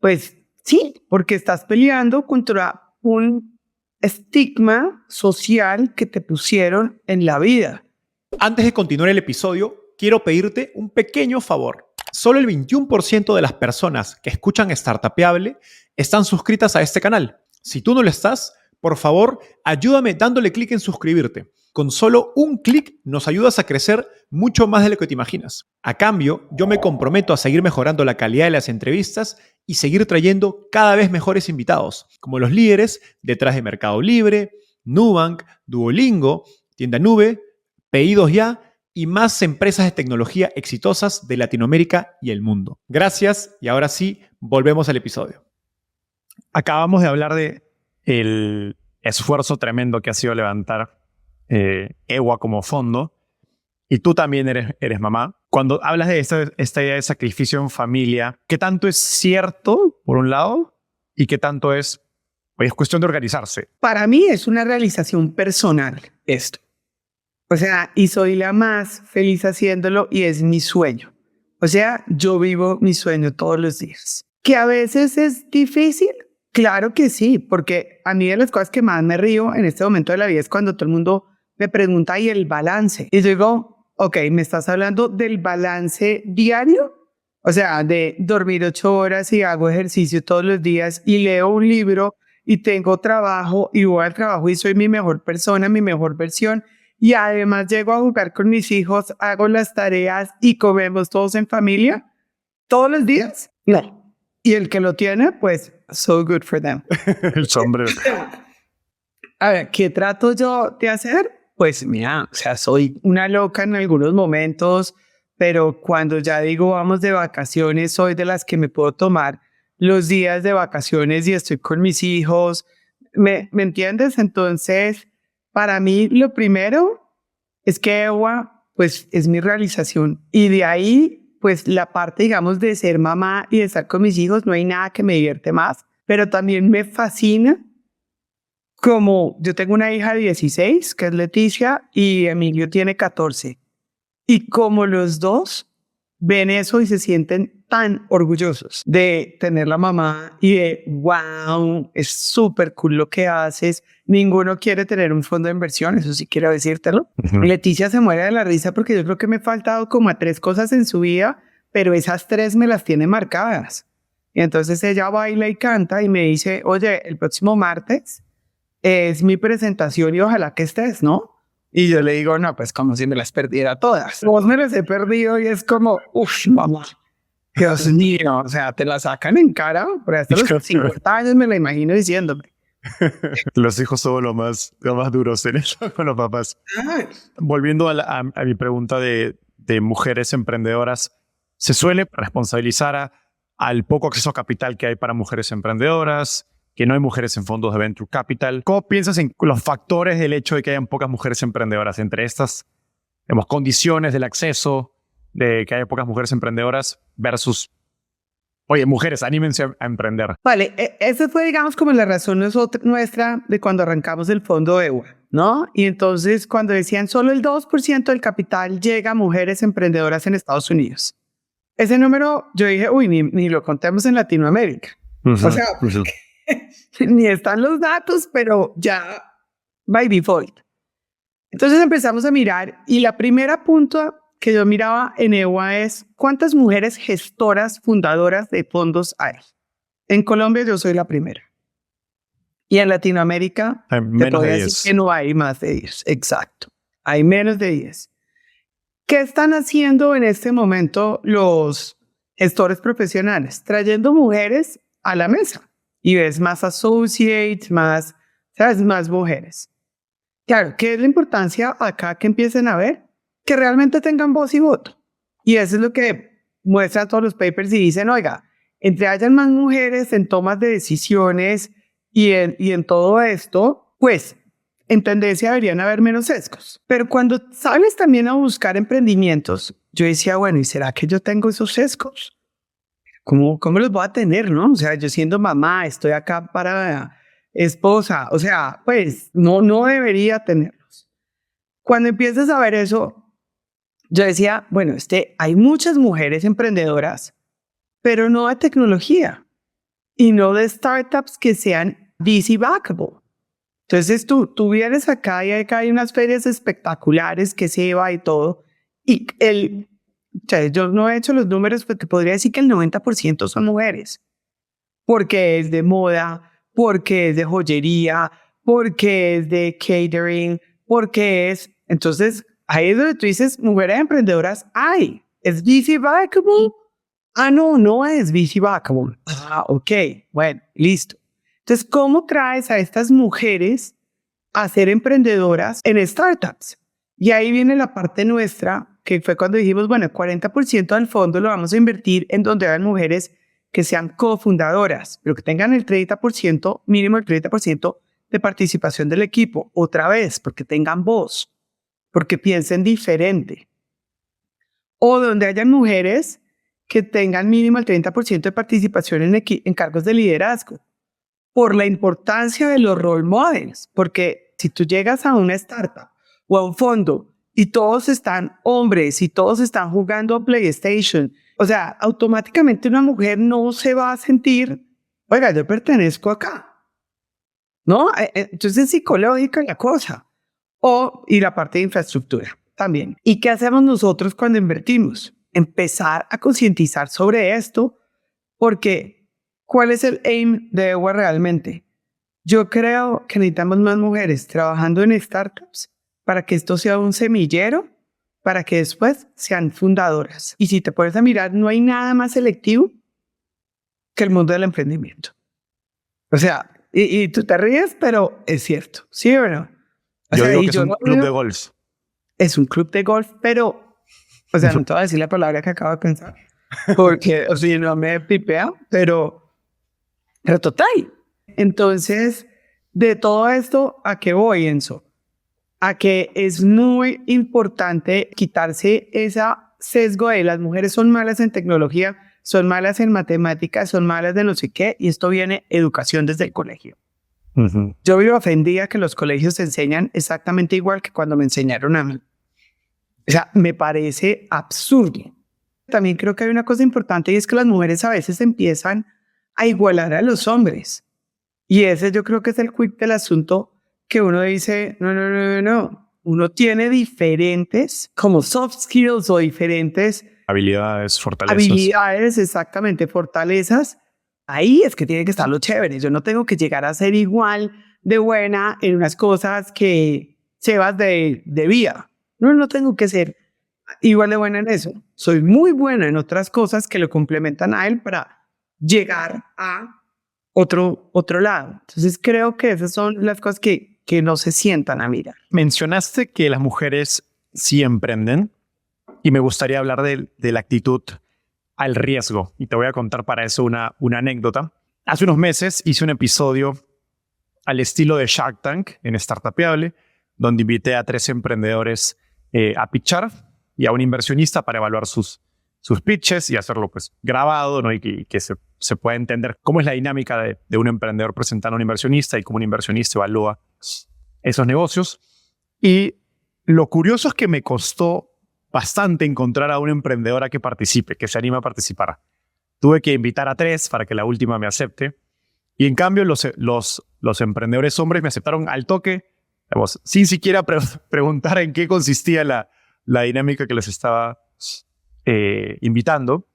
Speaker 1: pues sí, porque estás peleando contra un estigma social que te pusieron en la vida.
Speaker 5: Antes de continuar el episodio, quiero pedirte un pequeño favor. Solo el 21% de las personas que escuchan Startupeable están suscritas a este canal. Si tú no lo estás, por favor, ayúdame dándole clic en suscribirte. Con solo un clic nos ayudas a crecer mucho más de lo que te imaginas. A cambio, yo me comprometo a seguir mejorando la calidad de las entrevistas y seguir trayendo cada vez mejores invitados, como los líderes detrás de Mercado Libre, Nubank, Duolingo, Tienda Nube, Pedidos Ya y más empresas de tecnología exitosas de Latinoamérica y el mundo. Gracias y ahora sí, volvemos al episodio.
Speaker 2: Acabamos de hablar de el esfuerzo tremendo que ha sido levantar EWA como fondo, y tú también eres mamá. Cuando hablas de esta idea de sacrificio en familia, ¿qué tanto es cierto, por un lado, y qué tanto es cuestión de organizarse?
Speaker 1: Para mí es una realización personal esto. O sea, y soy la más feliz haciéndolo y es mi sueño. O sea, yo vivo mi sueño todos los días. ¿Que a veces es difícil? Claro que sí, porque a mí de las cosas que más me río en este momento de la vida es cuando todo el mundo me pregunta, ¿y el balance? Y yo digo, ok, ¿me estás hablando del balance diario? O sea, de dormir 8 horas y hago ejercicio todos los días y leo un libro y tengo trabajo y voy al trabajo y soy mi mejor persona, mi mejor versión. Y además llego a jugar con mis hijos, hago las tareas y comemos todos en familia todos los días. No. Y el que lo tiene, pues, so good for them.
Speaker 2: El sombrero.
Speaker 1: A ver, ¿qué trato yo de hacer? Pues mira, o sea, soy una loca en algunos momentos, pero cuando ya digo vamos de vacaciones, soy de las que me puedo tomar los días de vacaciones y estoy con mis hijos. ¿Me entiendes? Entonces, para mí lo primero es que EWA, pues, es mi realización. Y de ahí, pues, la parte, digamos, de ser mamá y de estar con mis hijos, no hay nada que me divierte más. Pero también me fascina. Como yo tengo una hija de 16, que es Leticia, y Emilio tiene 14. Y como los dos ven eso y se sienten tan orgullosos de tener la mamá y de, wow, es súper cool lo que haces. Ninguno quiere tener un fondo de inversión, eso sí quiero decírtelo. Leticia se muere de la risa porque yo creo que me he faltado como a 3 cosas en su vida, pero esas 3 me las tiene marcadas. Y entonces ella baila y canta y me dice, oye, el próximo martes es mi presentación y ojalá que estés, ¿no? Y yo le digo, no, pues como si me las perdiera todas. Vos me las he perdido y es como, mamá, Dios mío, o sea, te la sacan en cara, pero hasta los 50 años me la imagino diciéndome.
Speaker 2: Los hijos son lo más duros en eso con los papás. Volviendo a mi pregunta de mujeres emprendedoras, ¿se suele responsabilizar al poco acceso a capital que hay para mujeres emprendedoras, que no hay mujeres en fondos de Venture Capital? ¿Cómo piensas en los factores del hecho de que hayan pocas mujeres emprendedoras entre estas, digamos, condiciones del acceso, de que haya pocas mujeres emprendedoras versus, oye, mujeres, anímense a emprender?
Speaker 1: Vale, esa fue, digamos, como la razón nuestra de cuando arrancamos el fondo EWA, ¿no? Y entonces cuando decían solo el 2% del capital llega a mujeres emprendedoras en Estados Unidos. Ese número, yo dije, uy, ni lo contemos en Latinoamérica. O sea, ni están los datos, pero ya by default. Entonces empezamos a mirar y la primera punto que yo miraba en EWA es ¿cuántas mujeres gestoras fundadoras de fondos hay? En Colombia yo soy la primera. Y en Latinoamérica,
Speaker 2: Hay
Speaker 1: te
Speaker 2: menos de
Speaker 1: podría
Speaker 2: 10.
Speaker 1: decir que no hay más de 10. Exacto. Hay menos de 10. ¿Qué están haciendo en este momento los gestores profesionales? Trayendo mujeres a la mesa. Y ves más associates, más, ¿sabes? Más mujeres. Claro, ¿qué es la importancia acá que empiecen a ver? Que realmente tengan voz y voto. Y eso es lo que muestran todos los papers y dicen, oiga, entre hayan más mujeres en tomas de decisiones y en todo esto, pues en tendencia deberían haber menos sesgos. Pero cuando sales también a buscar emprendimientos, yo decía, bueno, ¿y será que yo tengo esos sesgos? ¿Cómo los voy a tener, no? O sea, yo siendo mamá, estoy acá para esposa, o sea, pues no debería tenerlos. Cuando empiezas a ver eso, yo decía, bueno, hay muchas mujeres emprendedoras, pero no de tecnología y no de startups que sean VC backable. Entonces tú vienes acá y acá hay unas ferias espectaculares que se va y todo. Y o sea, yo no he hecho los números porque podría decir que el 90% son mujeres. Porque es de moda, porque es de joyería, porque es de catering, porque es... Entonces, ahí es donde tú dices, mujeres emprendedoras, ¡ay! ¿Es VC backable? Ah, no es VC backable. Ah, ok, bueno, listo. Entonces, ¿cómo traes a estas mujeres a ser emprendedoras en startups? Y ahí viene la parte nuestra, que fue cuando dijimos, bueno, el 40% del fondo lo vamos a invertir en donde hayan mujeres que sean cofundadoras, pero que tengan el 30%, mínimo el 30% de participación del equipo. Otra vez, porque tengan voz, porque piensen diferente. O donde hayan mujeres que tengan mínimo el 30% de participación en cargos de liderazgo. Por la importancia de los role models, porque si tú llegas a una startup o a un fondo y todos están hombres y todos están jugando PlayStation, o sea, automáticamente una mujer no se va a sentir, oiga, yo pertenezco acá, ¿no? Entonces es psicológica la cosa. Y la parte de infraestructura también. ¿Y qué hacemos nosotros cuando invertimos? Empezar a concientizar sobre esto, porque ¿cuál es el aim de EWA realmente? Yo creo que necesitamos más mujeres trabajando en startups para que esto sea un semillero, para que después sean fundadoras. Y si te pones a mirar, no hay nada más selectivo que el mundo del emprendimiento. O sea, y tú te ríes, pero es cierto, ¿sí o no? O
Speaker 2: Yo
Speaker 1: sea,
Speaker 2: digo
Speaker 1: y
Speaker 2: que es un
Speaker 1: no
Speaker 2: club
Speaker 1: veo-
Speaker 2: de golf.
Speaker 1: Es un club de golf, pero, o sea, no te voy a decir la palabra que acabo de pensar, porque, o sea, no me pipea, pero total. Entonces, de todo esto, ¿a qué voy, Enzo? A que es muy importante quitarse ese sesgo de las mujeres son malas en tecnología, son malas en matemáticas, son malas de no sé qué, y esto viene educación desde el colegio. Yo vivo ofendida que los colegios se enseñan exactamente igual que cuando me enseñaron a mí. O sea, me parece absurdo. También creo que hay una cosa importante y es que las mujeres a veces empiezan a igualar a los hombres. Y ese yo creo que es el quick del asunto, que uno dice, no. Uno tiene diferentes como soft skills o diferentes
Speaker 2: Habilidades, fortalezas.
Speaker 1: habilidades, exactamente, fortalezas. Ahí es que tiene que estar lo chévere. Yo no tengo que llegar a ser igual de buena en unas cosas que Sebas de vida. No tengo que ser igual de buena en eso. Soy muy buena en otras cosas que lo complementan a él para llegar a otro lado. Entonces creo que esas son las cosas que no se sientan a mirar.
Speaker 2: Mencionaste que las mujeres sí emprenden y me gustaría hablar de la actitud al riesgo. Y te voy a contar para eso una anécdota. Hace unos meses hice un episodio al estilo de Shark Tank en Startupeable, donde invité a 3 emprendedores a pitchar y a un inversionista para evaluar sus pitches y hacerlo pues grabado, ¿no? Y que se pueda entender cómo es la dinámica de un emprendedor presentando a un inversionista y cómo un inversionista evalúa esos negocios. Y lo curioso es que me costó bastante encontrar a una emprendedora que participe, que se anime a participar. Tuve que invitar a 3 para que la última me acepte. Y en cambio los emprendedores hombres me aceptaron al toque, digamos, sin siquiera preguntar en qué consistía la dinámica que les estaba invitando.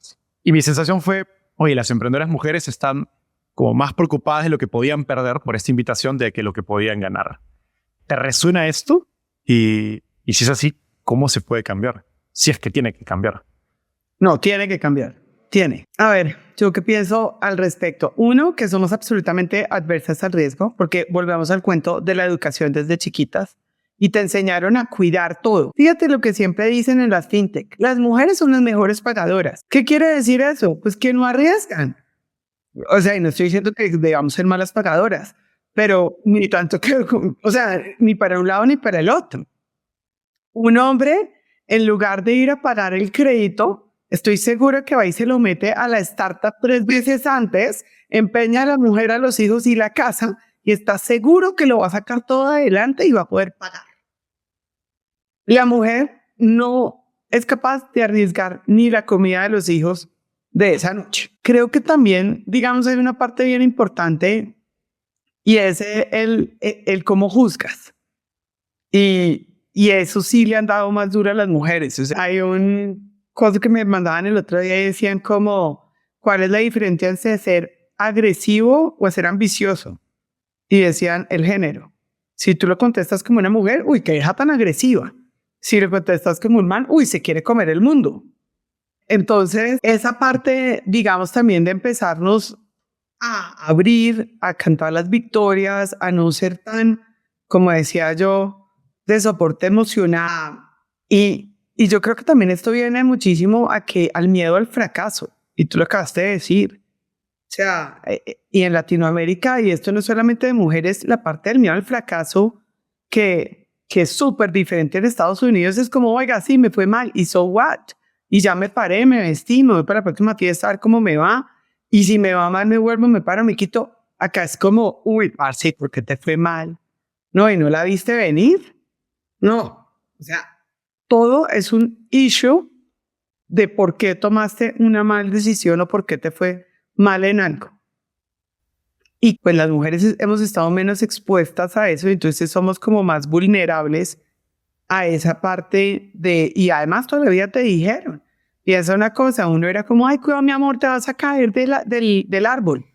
Speaker 2: Y mi sensación fue, oye, las emprendedoras mujeres están como más preocupadas de lo que podían perder por esta invitación de que lo que podían ganar. ¿Te resuena esto? Y si es así, ¿cómo se puede cambiar? Si es que tiene que cambiar.
Speaker 1: No, tiene que cambiar. Tiene. A ver, yo qué pienso al respecto. Uno, que somos absolutamente adversas al riesgo, porque volvemos al cuento de la educación desde chiquitas y te enseñaron a cuidar todo. Fíjate lo que siempre dicen en las fintech. Las mujeres son las mejores pagadoras. ¿Qué quiere decir eso? Pues que no arriesgan. O sea, y no estoy diciendo que debamos ser malas pagadoras, pero ni tanto que, o sea, ni para un lado ni para el otro. Un hombre, en lugar de ir a pagar el crédito, estoy seguro que va y se lo mete a la startup 3 veces antes, empeña a la mujer, a los hijos y la casa, y está seguro que lo va a sacar todo adelante y va a poder pagar. La mujer no es capaz de arriesgar ni la comida de los hijos de esa noche. Creo que también, digamos, hay una parte bien importante y es el cómo juzgas. Y eso sí le han dado más duro a las mujeres. O sea, hay un cosa que me mandaban el otro día y decían como, ¿cuál es la diferencia entre ser agresivo o ser ambicioso? Y decían el género. Si tú lo contestas como una mujer, uy, qué hija tan agresiva. Si lo contestas como un man, uy, se quiere comer el mundo. Entonces, esa parte, digamos, también de empezarnos a abrir, a cantar las victorias, a no ser tan, como decía yo, de soporte emocional. Y yo creo que también esto viene muchísimo al miedo al fracaso. Y tú lo acabaste de decir. O sea, y en Latinoamérica, y esto no es solamente de mujeres, la parte del miedo al fracaso que es súper diferente en Estados Unidos es como, oiga, sí, me fue mal, y so what? Y ya me paré, me vestí, me voy para la próxima fiesta a ver cómo me va. Y si me va mal, me vuelvo, me paro, me quito. Acá es como, uy, parce, ¿por qué te fue mal? No, ¿y no la viste venir? No. O sea, todo es un issue de por qué tomaste una mala decisión o por qué te fue mal en algo. Y pues las mujeres hemos estado menos expuestas a eso, entonces somos como más vulnerables a esa parte de, y además todavía te dijeron, y esa es una cosa, uno era como, ay, cuidado mi amor, te vas a caer del árbol.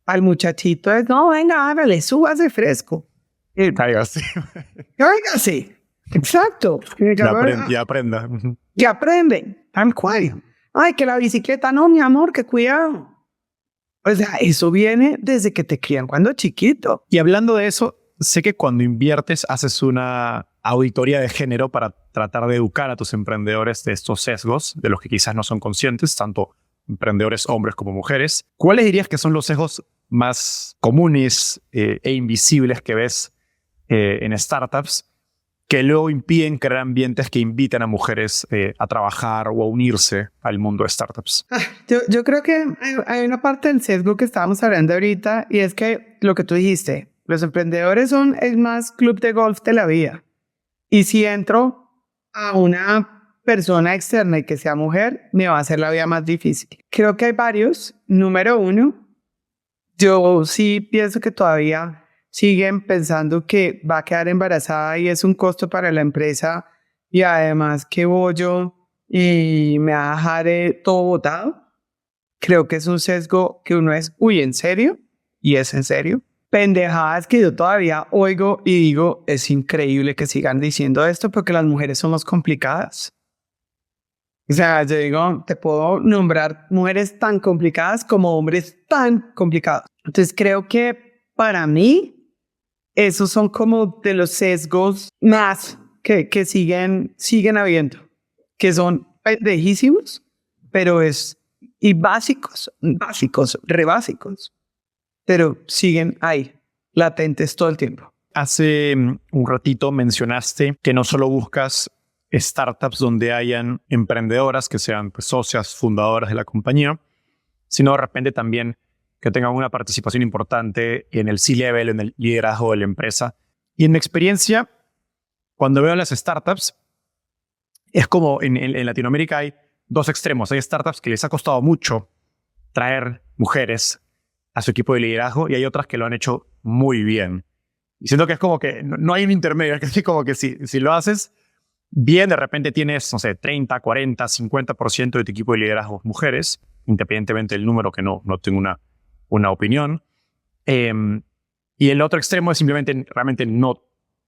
Speaker 1: Al muchachito es, no, venga, hágale, súbase fresco.
Speaker 2: Cáigase.
Speaker 1: Cáigase, exacto.
Speaker 2: Ya aprenda.
Speaker 1: Y aprenden, tal cual. Ay, que la bicicleta, no, mi amor, que cuidado. O sea, eso viene desde que te crían cuando chiquito.
Speaker 2: Y hablando de eso, sé que cuando inviertes haces una auditoría de género para tratar de educar a tus emprendedores de estos sesgos, de los que quizás no son conscientes, tanto emprendedores hombres como mujeres. ¿Cuáles dirías que son los sesgos más comunes e invisibles que ves en startups que luego impiden crear ambientes que inviten a mujeres a trabajar o a unirse al mundo de startups?
Speaker 1: Yo creo que hay una parte del sesgo que estábamos hablando ahorita y es que lo que tú dijiste, los emprendedores son el más club de golf de la vida. Y si entro a una persona externa y que sea mujer, me va a hacer la vida más difícil. Creo que hay varios. Número uno, yo sí pienso que todavía siguen pensando que va a quedar embarazada y es un costo para la empresa y además que bollo y me va a dejar todo botado. Creo que es un sesgo que uno es, uy, ¿en serio? ¿Y es en serio? Pendejadas que yo todavía oigo y digo, es increíble que sigan diciendo esto porque las mujeres somos complicadas. O sea, yo digo, te puedo nombrar mujeres tan complicadas como hombres tan complicados. Entonces creo que para mí, esos son como de los sesgos más que siguen habiendo, que son pendejísimos, pero y básicos, re básicos, pero siguen ahí, latentes todo el tiempo.
Speaker 2: Hace un ratito mencionaste que no solo buscas startups donde hayan emprendedoras que sean pues, socias, fundadoras de la compañía, sino de repente también que tengan una participación importante en el C-level, en el liderazgo de la empresa. Y en mi experiencia, cuando veo las startups, es como en Latinoamérica hay dos extremos. Hay startups que les ha costado mucho traer mujeres a su equipo de liderazgo y hay otras que lo han hecho muy bien. Y siento que es como que no hay un intermedio. Es que como que si lo haces bien, de repente tienes, no sé, 30, 40, 50% de tu equipo de liderazgo mujeres, independientemente del número, que no tengo una una opinión. Y el otro extremo es simplemente realmente no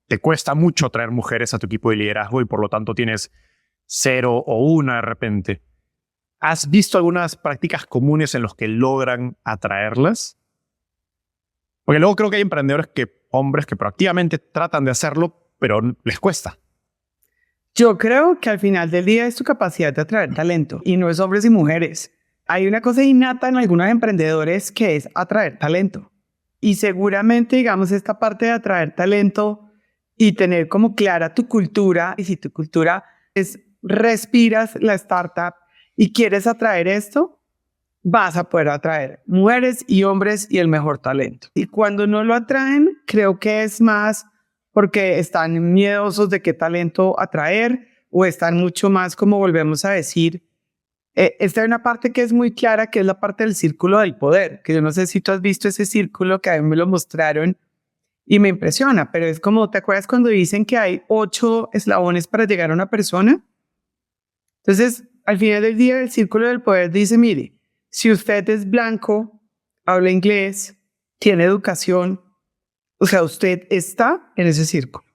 Speaker 2: te cuesta mucho atraer mujeres a tu equipo de liderazgo y por lo tanto tienes 0 o 1 de repente. ¿Has visto algunas prácticas comunes en las que logran atraerlas? Porque luego creo que hay hombres que proactivamente tratan de hacerlo, pero les cuesta.
Speaker 1: Yo creo que al final del día es tu capacidad de atraer talento y no es hombres y mujeres. Hay una cosa innata en algunos emprendedores que es atraer talento. Y seguramente, digamos, esta parte de atraer talento y tener como clara tu cultura, y si tu cultura es respiras la startup y quieres atraer esto, vas a poder atraer mujeres y hombres y el mejor talento. Y cuando no lo atraen, creo que es más porque están miedosos de qué talento atraer o están mucho más, como volvemos a decir, esta es una parte que es muy clara, que es la parte del círculo del poder, que yo no sé si tú has visto ese círculo, que a mí me lo mostraron y me impresiona, pero es como, ¿te acuerdas cuando dicen que hay 8 eslabones para llegar a una persona? Entonces, al final del día, el círculo del poder dice, mire, si usted es blanco, habla inglés, tiene educación, o sea, usted está en ese círculo.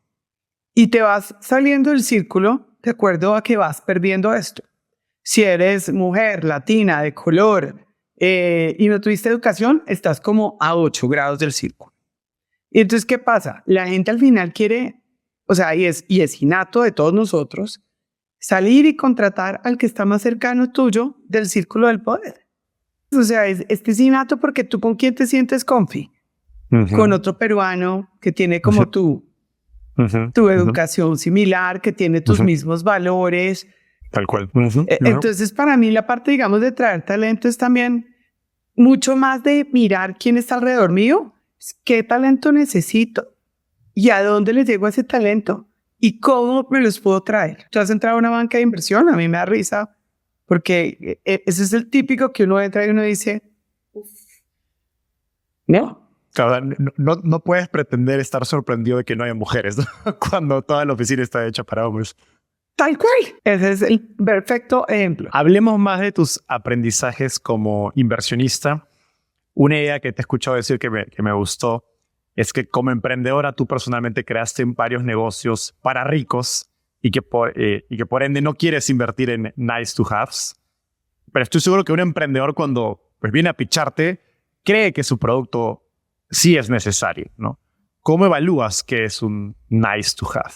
Speaker 1: Y te vas saliendo del círculo de acuerdo a que vas perdiendo esto. Si eres mujer, latina, de color, y no tuviste educación, estás como a 8 grados del círculo. Y entonces, ¿qué pasa? La gente al final quiere, o sea, y es innato de todos nosotros, salir y contratar al que está más cercano tuyo del círculo del poder. O sea, este es innato porque tú con quién te sientes comfy. Con otro peruano que tiene como tu educación similar, que tiene tus mismos valores.
Speaker 2: Tal cual.
Speaker 1: Entonces, para mí, la parte, digamos, de traer talento es también mucho más de mirar quién está alrededor mío, qué talento necesito y a dónde les llego a ese talento y cómo me los puedo traer. Tú has entrado a una banca de inversión, a mí me da risa, porque ese es el típico que uno entra y uno dice, no.
Speaker 2: Claro, no puedes pretender estar sorprendido de que no haya mujeres, ¿no? Cuando toda la oficina está hecha para hombres.
Speaker 1: Tal cual. Ese es el perfecto ejemplo.
Speaker 2: Hablemos más de tus aprendizajes como inversionista. Una idea que te he escuchado decir que me gustó es que como emprendedora tú personalmente creaste varios negocios para ricos y que por ende no quieres invertir en nice to haves. Pero estoy seguro que un emprendedor cuando pues, viene a picharte cree que su producto sí es necesario, ¿no? ¿Cómo evalúas qué es un nice to have?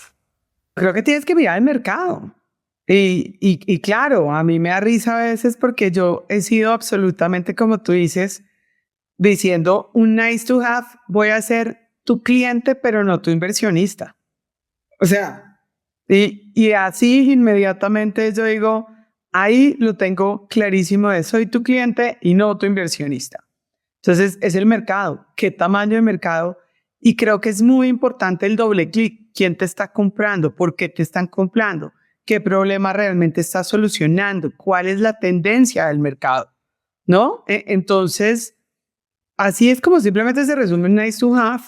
Speaker 1: Creo que tienes que mirar el mercado. Y claro, a mí me da risa a veces porque yo he sido absolutamente, como tú dices, diciendo un nice to have, voy a ser tu cliente, pero no tu inversionista. O sea, y así inmediatamente yo digo, ahí lo tengo clarísimo de soy tu cliente y no tu inversionista. Entonces, es el mercado, qué tamaño de mercado. Y creo que es muy importante el doble clic. ¿Quién te está comprando? ¿Por qué te están comprando? ¿Qué problema realmente estás solucionando? ¿Cuál es la tendencia del mercado? ¿No? Entonces, así es como simplemente se resume en nice to have,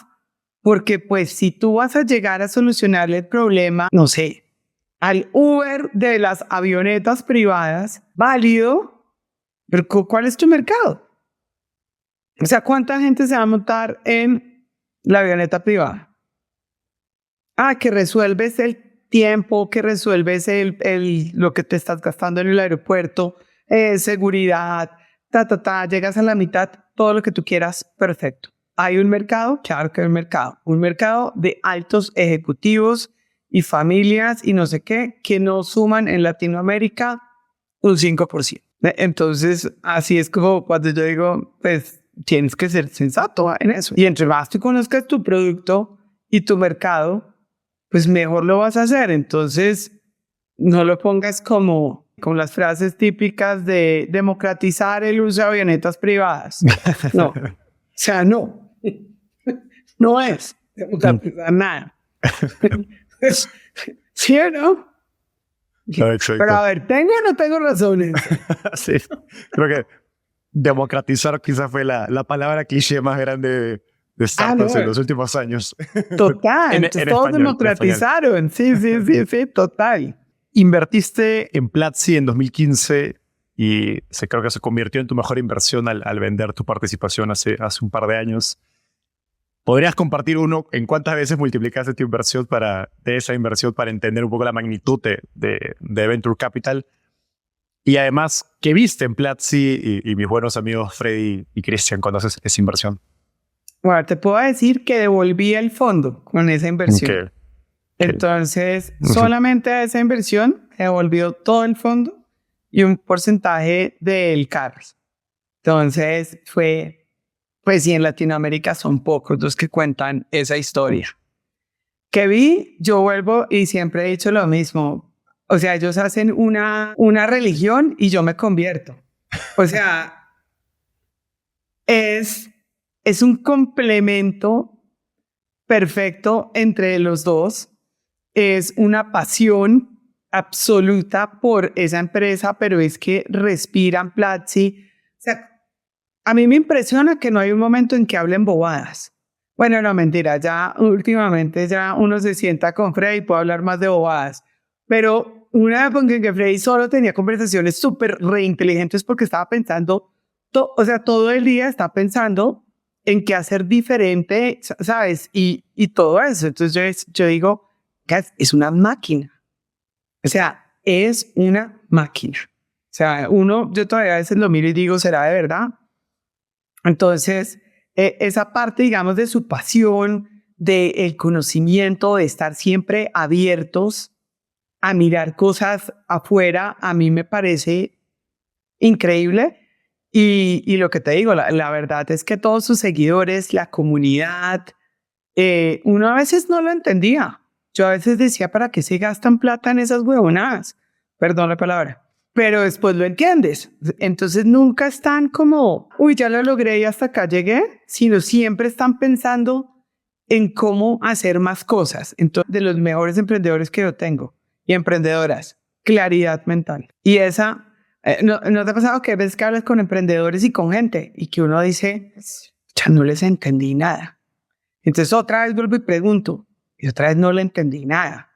Speaker 1: porque pues si tú vas a llegar a solucionarle el problema, no sé, al Uber de las avionetas privadas, válido, pero ¿cuál es tu mercado? O sea, ¿cuánta gente se va a montar en la avioneta privada? Que resuelves el tiempo, que resuelves lo que te estás gastando en el aeropuerto, seguridad, llegas a la mitad, todo lo que tú quieras, perfecto. ¿Hay un mercado? Claro que hay un mercado de altos ejecutivos y familias y no sé qué, que no suman en Latinoamérica un 5%. Entonces, así es como cuando yo digo, pues, tienes que ser sensato en eso. Y entre más tú conozcas tu producto y tu mercado, pues mejor lo vas a hacer. Entonces, no lo pongas como con las frases típicas de democratizar el uso de avionetas privadas. No. O sea, no. No es democratizar nada. ¿Sí o no?
Speaker 2: No,
Speaker 1: pero a ver, ¿tengo o no tengo razones?
Speaker 2: Sí, creo que democratizar quizás fue la palabra cliché más grande de startups en los últimos años.
Speaker 1: Total, entonces todos
Speaker 2: español,
Speaker 1: democratizaron. Sí, total.
Speaker 2: Invertiste en Platzi en 2015 creo que se convirtió en tu mejor inversión al vender tu participación hace un par de años. ¿Podrías compartir en cuántas veces multiplicaste tu inversión de esa inversión para entender un poco la magnitud de Venture Capital? Y además, ¿qué viste en Platzi y mis buenos amigos Freddy y Cristian cuando haces esa inversión?
Speaker 1: Bueno, te puedo decir que devolví el fondo con esa inversión.
Speaker 2: Okay.
Speaker 1: Entonces, solamente a esa inversión devolvió todo el fondo y un porcentaje del carro. Entonces, pues sí, en Latinoamérica son pocos los que cuentan esa historia. Que vi, yo vuelvo y siempre he dicho lo mismo. O sea, ellos hacen una religión y yo me convierto. O sea, es un complemento perfecto entre los dos. Es una pasión absoluta por esa empresa, pero es que respiran Platzi. O sea, a mí me impresiona que no hay un momento en que hablen bobadas. Bueno, no, mentira, ya últimamente ya uno se sienta con Freddy y puede hablar más de bobadas. Pero una época en que Freddy solo tenía conversaciones súper reinteligentes porque estaba pensando, todo el día está pensando en qué hacer diferente, ¿sabes? Y todo eso. Entonces yo digo, es una máquina. O sea, es una máquina. O sea, yo todavía a veces lo miro y digo, ¿será de verdad? Entonces, esa parte, digamos, de su pasión, del conocimiento, de estar siempre abiertos a mirar cosas afuera, a mí me parece increíble. Y lo que te digo, la verdad es que todos sus seguidores, la comunidad, uno a veces no lo entendía. Yo a veces decía, ¿para qué se gastan plata en esas huevonadas? Perdón la palabra. Pero después lo entiendes. Entonces nunca están como, uy, ya lo logré y hasta acá llegué, sino siempre están pensando en cómo hacer más cosas. Entonces, de los mejores emprendedores que yo tengo y emprendedoras, claridad mental. Y esa, ¿no te ha pasado que ves que hablas con emprendedores y con gente y que uno dice, ya no les entendí nada? Entonces otra vez vuelvo y pregunto, y otra vez no le entendí nada.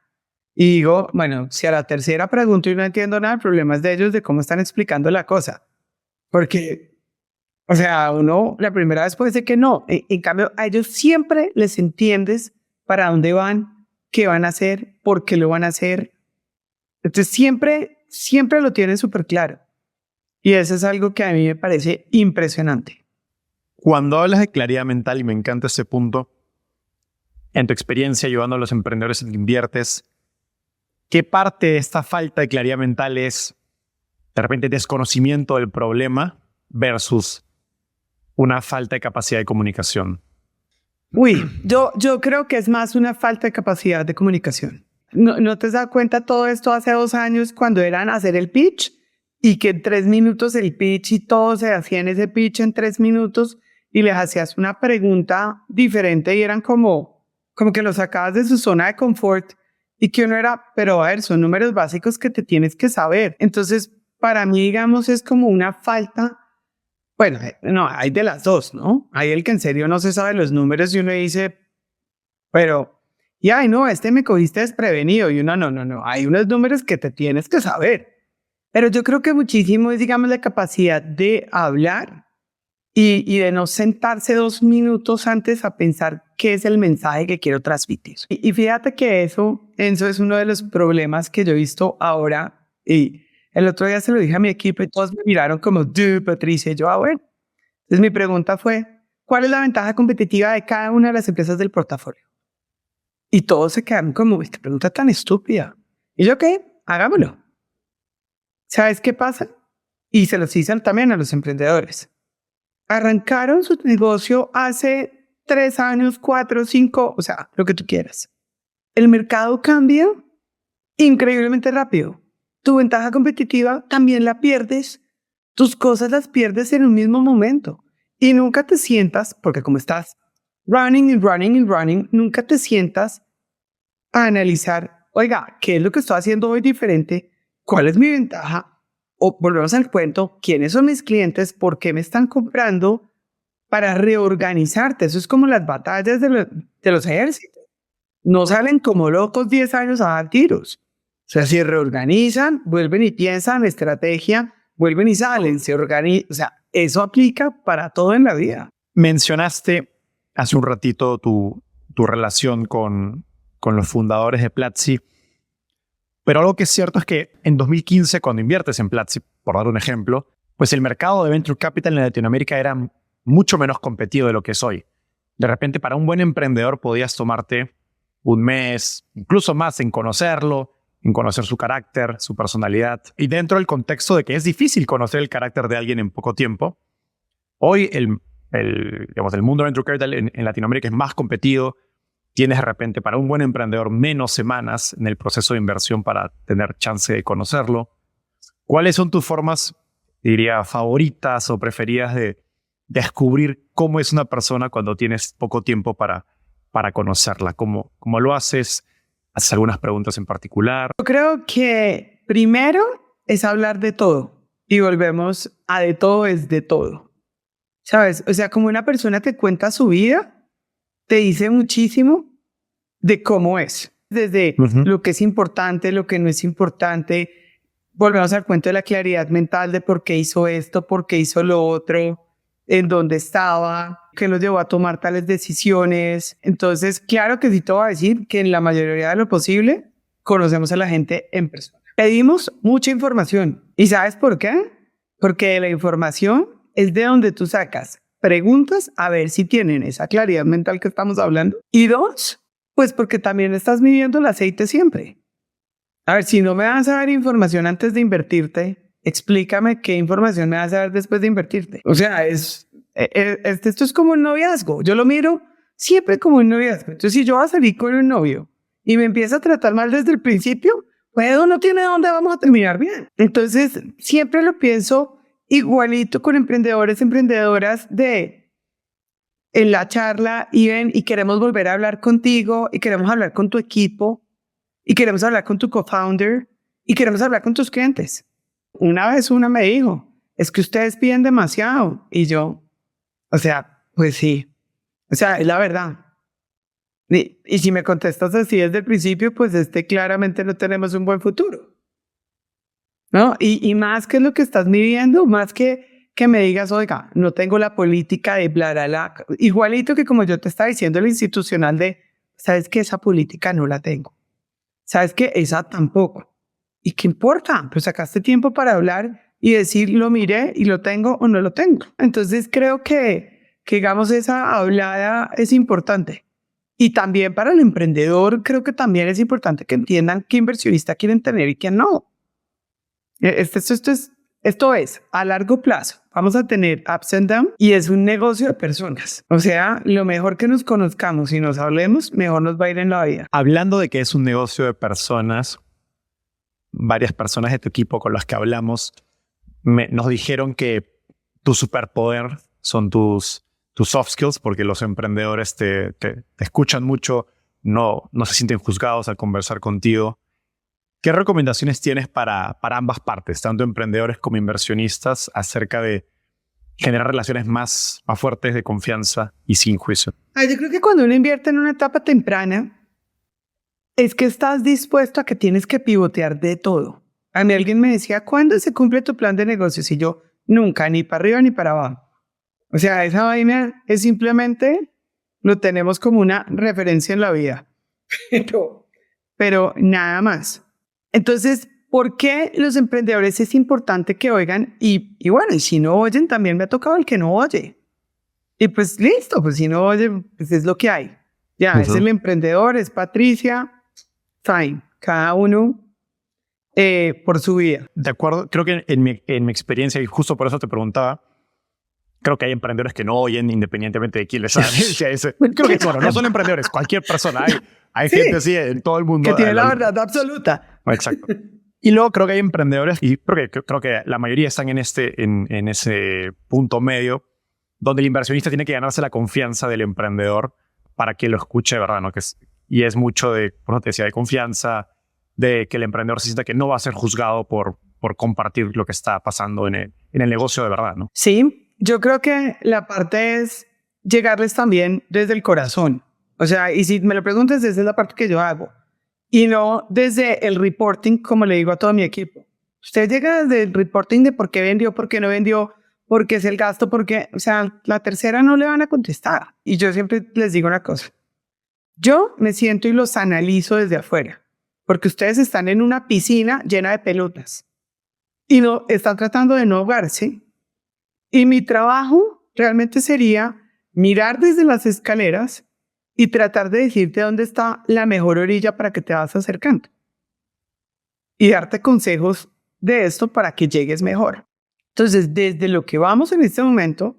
Speaker 1: Y digo, bueno, si a la tercera pregunto y no entiendo nada, el problema es de ellos, de cómo están explicando la cosa. Porque, o sea, uno la primera vez puede ser que no. En cambio, a ellos siempre les entiendes para dónde van, qué van a hacer, por qué lo van a hacer. Entonces, siempre lo tienen súper claro. Y eso es algo que a mí me parece impresionante.
Speaker 2: Cuando hablas de claridad mental, y me encanta ese punto, en tu experiencia ayudando a los emprendedores en que inviertes, ¿qué parte de esta falta de claridad mental es de repente desconocimiento del problema versus una falta de capacidad de comunicación?
Speaker 1: Uy, yo creo que es más una falta de capacidad de comunicación. ¿No te has dado cuenta todo esto hace 2 años cuando eran hacer el pitch y que en 3 minutos el pitch y todos se hacían ese pitch en 3 minutos y les hacías una pregunta diferente y eran como que lo sacabas de su zona de confort y que uno era, pero a ver, son números básicos que te tienes que saber. Entonces, para mí, digamos, es como una falta. Bueno, no, hay de las dos, ¿no? Hay el que en serio no se sabe los números y uno dice, pero, y ay, no, me cogiste desprevenido. Y uno, no, hay unos números que te tienes que saber. Pero yo creo que muchísimo es, digamos, la capacidad de hablar y de no sentarse 2 minutos antes a pensar qué es el mensaje que quiero transmitir. Y fíjate que eso es uno de los problemas que yo he visto ahora. Y el otro día se lo dije a mi equipo y todos me miraron como, dude, Patricia. Y yo, bueno. Entonces mi pregunta fue, ¿cuál es la ventaja competitiva de cada una de las empresas del portafolio? Y todos se quedaron como, esta pregunta tan estúpida. Y yo, ok, hagámoslo. ¿Sabes qué pasa? Y se los hice también a los emprendedores. Arrancaron su negocio hace 3 años, 4, 5, o sea, lo que tú quieras. El mercado cambia increíblemente rápido. Tu ventaja competitiva también la pierdes. Tus cosas las pierdes en un mismo momento. Y nunca te sientas, porque como estás running, nunca te sientas a analizar, oiga, ¿qué es lo que estoy haciendo hoy diferente? ¿Cuál es mi ventaja? O volvemos al cuento, ¿quiénes son mis clientes? ¿Por qué me están comprando? Para reorganizarte. Eso es como las batallas de los ejércitos. No salen como locos 10 años a dar tiros. O sea, si reorganizan, vuelven y piensan estrategia, vuelven y salen, se organizan. O sea, eso aplica para todo en la vida.
Speaker 2: Mencionaste hace un ratito tu relación con los fundadores de Platzi, pero algo que es cierto es que en 2015, cuando inviertes en Platzi, por dar un ejemplo, pues el mercado de Venture Capital en Latinoamérica era mucho menos competido de lo que es hoy. De repente, para un buen emprendedor podías tomarte un mes, incluso más, en conocerlo, en conocer su carácter, su personalidad. Y dentro del contexto de que es difícil conocer el carácter de alguien en poco tiempo, hoy el mundo de Venture Capital en Latinoamérica es más competido. Tienes de repente para un buen emprendedor menos semanas en el proceso de inversión para tener chance de conocerlo. ¿Cuáles son tus formas, diría, favoritas o preferidas de descubrir cómo es una persona cuando tienes poco tiempo para conocerla? ¿Cómo lo haces? ¿Haces algunas preguntas en particular?
Speaker 1: Yo creo que primero es hablar de todo y volvemos a de todo es de todo. ¿Sabes? O sea, como una persona te cuenta su vida, te dice muchísimo de cómo es. Desde lo que es importante, lo que no es importante. Volvemos al cuento de la claridad mental de por qué hizo esto, por qué hizo lo otro, en dónde estaba, qué los llevó a tomar tales decisiones. Entonces, claro que sí te voy a decir que en la mayoría de lo posible conocemos a la gente en persona. Pedimos mucha información. ¿Y sabes por qué? Porque la información es de donde tú sacas preguntas a ver si tienen esa claridad mental que estamos hablando. Y dos, pues porque también estás midiendo el aceite siempre. A ver, si no me vas a dar información antes de invertirte, explícame qué información me vas a dar después de invertirte. O sea, esto es como un noviazgo. Yo lo miro siempre como un noviazgo. Entonces, si yo voy a salir con un novio y me empieza a tratar mal desde el principio, pues no tiene dónde vamos a terminar bien. Entonces, siempre lo pienso igualito con emprendedores, emprendedoras en la charla y ven y queremos volver a hablar contigo y queremos hablar con tu equipo y queremos hablar con tu co-founder y queremos hablar con tus clientes. Una vez una me dijo, es que ustedes piden demasiado. Y yo, o sea, pues sí. O sea, es la verdad. Y si me contestas así desde el principio, pues claramente no tenemos un buen futuro. ¿No? Y más que lo que estás midiendo, más que me digas, oiga, no tengo la política de bla, bla, bla. Igualito que como yo te estaba diciendo, el institucional de, ¿sabes qué? Esa política no la tengo. ¿Sabes qué? Esa tampoco. ¿Y qué importa? Pues sacaste tiempo para hablar y decir, lo miré y lo tengo o no lo tengo. Entonces creo que digamos, esa hablada es importante. Y también para el emprendedor, creo que también es importante que entiendan qué inversionista quieren tener y quién no. Esto es a largo plazo. Vamos a tener ups and downs y es un negocio de personas. O sea, lo mejor que nos conozcamos y nos hablemos, mejor nos va a ir en la vida.
Speaker 2: Hablando de que es un negocio de personas, varias personas de tu equipo con las que hablamos nos dijeron que tu superpoder son tus soft skills, porque los emprendedores te escuchan mucho, no se sienten juzgados al conversar contigo. ¿Qué recomendaciones tienes para ambas partes, tanto emprendedores como inversionistas, acerca de generar relaciones más fuertes de confianza y sin juicio?
Speaker 1: Yo creo que cuando uno invierte en una etapa temprana, es que estás dispuesto a que tienes que pivotear de todo. A mí alguien me decía, ¿cuándo se cumple tu plan de negocios? Y yo, nunca, ni para arriba ni para abajo. O sea, esa vaina es simplemente, lo tenemos como una referencia en la vida. Pero nada más. Entonces, ¿por qué los emprendedores es importante que oigan? Y bueno, y si no oyen, también me ha tocado el que no oye. Y pues listo, pues si no oye, pues es lo que hay. Ya, es el emprendedor, es Patricia, fine, cada uno por su vida.
Speaker 2: De acuerdo, creo que en mi experiencia, y justo por eso te preguntaba, creo que hay emprendedores que no oyen independientemente de quién les hable. Creo que bueno, no son emprendedores, cualquier persona. Hay sí, gente así en todo el mundo.
Speaker 1: Que tiene la verdad absoluta.
Speaker 2: Exacto. Y luego creo que hay emprendedores, y creo que la mayoría están en ese punto medio, donde el inversionista tiene que ganarse la confianza del emprendedor para que lo escuche, ¿verdad? ¿No? Y es mucho de, por te decía, de confianza, de que el emprendedor se sienta que no va a ser juzgado por compartir lo que está pasando en el negocio de verdad, ¿no?
Speaker 1: Sí, yo creo que la parte es llegarles también desde el corazón. O sea, y si me lo preguntas, esa es la parte que yo hago. Y no desde el reporting, como le digo a todo mi equipo. Usted llega desde el reporting de por qué vendió, por qué no vendió, por qué es el gasto, por qué, o sea, la tercera no le van a contestar. Y yo siempre les digo una cosa. Yo me siento y los analizo desde afuera, porque ustedes están en una piscina llena de pelotas y no están tratando de no ahogarse. Y mi trabajo realmente sería mirar desde las escaleras y tratar de decirte dónde está la mejor orilla para que te vas acercando y darte consejos de esto para que llegues mejor. Entonces, desde lo que vamos en este momento,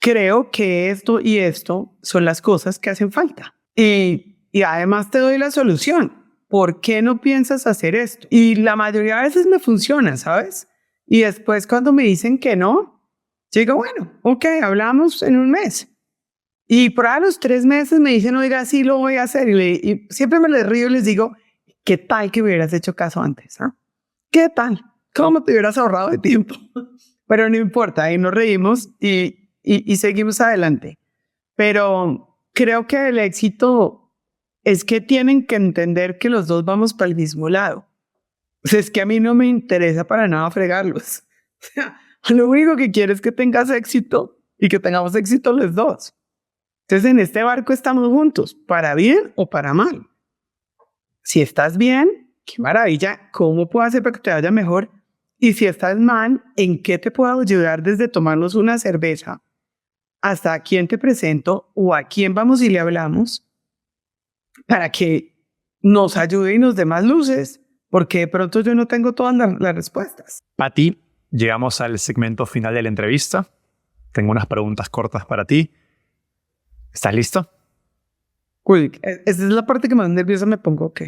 Speaker 1: creo que esto y esto son las cosas que hacen falta. Y además te doy la solución. ¿Por qué no piensas hacer esto? Y la mayoría de veces me funciona, ¿sabes? Y después cuando me dicen que no, yo digo, bueno, ok, hablamos en un mes. Y por ahí a los 3 meses me dicen, oiga, sí lo voy a hacer. Y siempre me les río y les digo, ¿qué tal que hubieras hecho caso antes? ¿Eh? ¿Qué tal? ¿Cómo te hubieras ahorrado de tiempo? Pero no importa, ahí nos reímos y seguimos adelante. Pero creo que el éxito es que tienen que entender que los dos vamos para el mismo lado. O sea, es que a mí no me interesa para nada fregarlos. O sea, lo único que quiero es que tengas éxito y que tengamos éxito los dos. Entonces, en este barco estamos juntos, para bien o para mal. Si estás bien, qué maravilla, ¿cómo puedo hacer para que te vaya mejor? Y si estás mal, ¿en qué te puedo ayudar desde tomarnos una cerveza hasta a quién te presento o a quién vamos y le hablamos para que nos ayude y nos dé más luces? Porque de pronto yo no tengo todas las respuestas.
Speaker 2: Pati, llegamos al segmento final de la entrevista. Tengo unas preguntas cortas para ti. ¿Estás listo?
Speaker 1: Uy, esa es la parte que más nerviosa me pongo. Ok.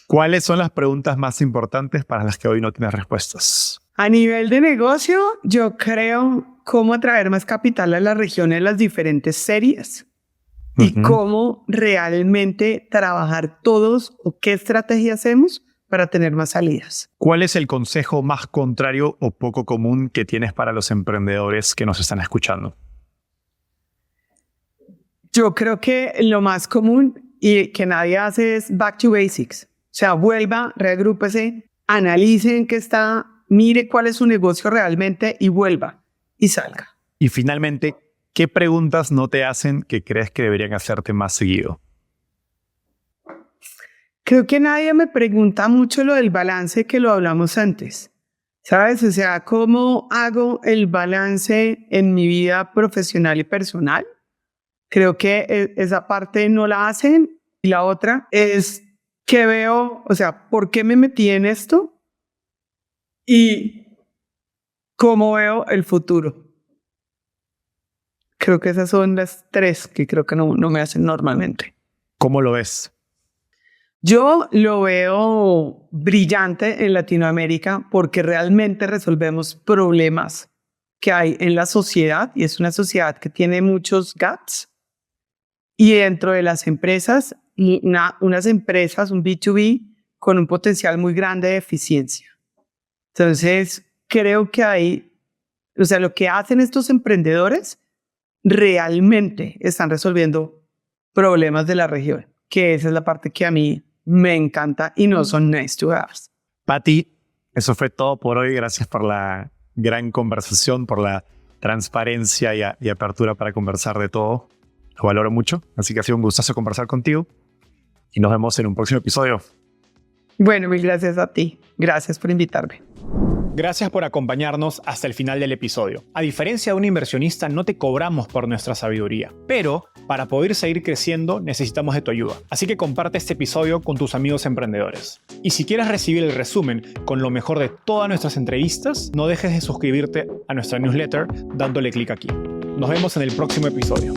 Speaker 2: ¿Cuáles son las preguntas más importantes para las que hoy no tienes respuestas?
Speaker 1: A nivel de negocio, yo creo cómo atraer más capital a la región en las diferentes series y cómo realmente trabajar todos o qué estrategia hacemos para tener más salidas.
Speaker 2: ¿Cuál es el consejo más contrario o poco común que tienes para los emprendedores que nos están escuchando?
Speaker 1: Yo creo que lo más común y que nadie hace es back to basics. O sea, vuelva, reagrúpese, analice en qué está, mire cuál es su negocio realmente y vuelva y salga.
Speaker 2: Y finalmente, ¿qué preguntas no te hacen que crees que deberían hacerte más seguido?
Speaker 1: Creo que nadie me pregunta mucho lo del balance que lo hablamos antes. ¿Sabes? O sea, ¿cómo hago el balance en mi vida profesional y personal? Creo que esa parte no la hacen. Y la otra es que veo, o sea, ¿por qué me metí en esto? Y cómo veo el futuro. Creo que esas son las 3 que creo que no me hacen normalmente.
Speaker 2: ¿Cómo lo ves?
Speaker 1: Yo lo veo brillante en Latinoamérica porque realmente resolvemos problemas que hay en la sociedad y es una sociedad que tiene muchos gaps. Y dentro de las empresas, unas empresas, un B2B, con un potencial muy grande de eficiencia. Entonces, creo que ahí, o sea, lo que hacen estos emprendedores realmente están resolviendo problemas de la región, que esa es la parte que a mí me encanta y no son nice to have.
Speaker 2: Pati, eso fue todo por hoy. Gracias por la gran conversación, por la transparencia y apertura para conversar de todo. Lo valoro mucho, así que ha sido un gustazo conversar contigo y nos vemos en un próximo episodio.
Speaker 1: Bueno, mil gracias a ti. Gracias por invitarme.
Speaker 5: Gracias por acompañarnos hasta el final del episodio. A diferencia de un inversionista, no te cobramos por nuestra sabiduría, pero para poder seguir creciendo necesitamos de tu ayuda. Así que comparte este episodio con tus amigos emprendedores. Y si quieres recibir el resumen con lo mejor de todas nuestras entrevistas, no dejes de suscribirte a nuestra newsletter dándole clic aquí. Nos vemos en el próximo episodio.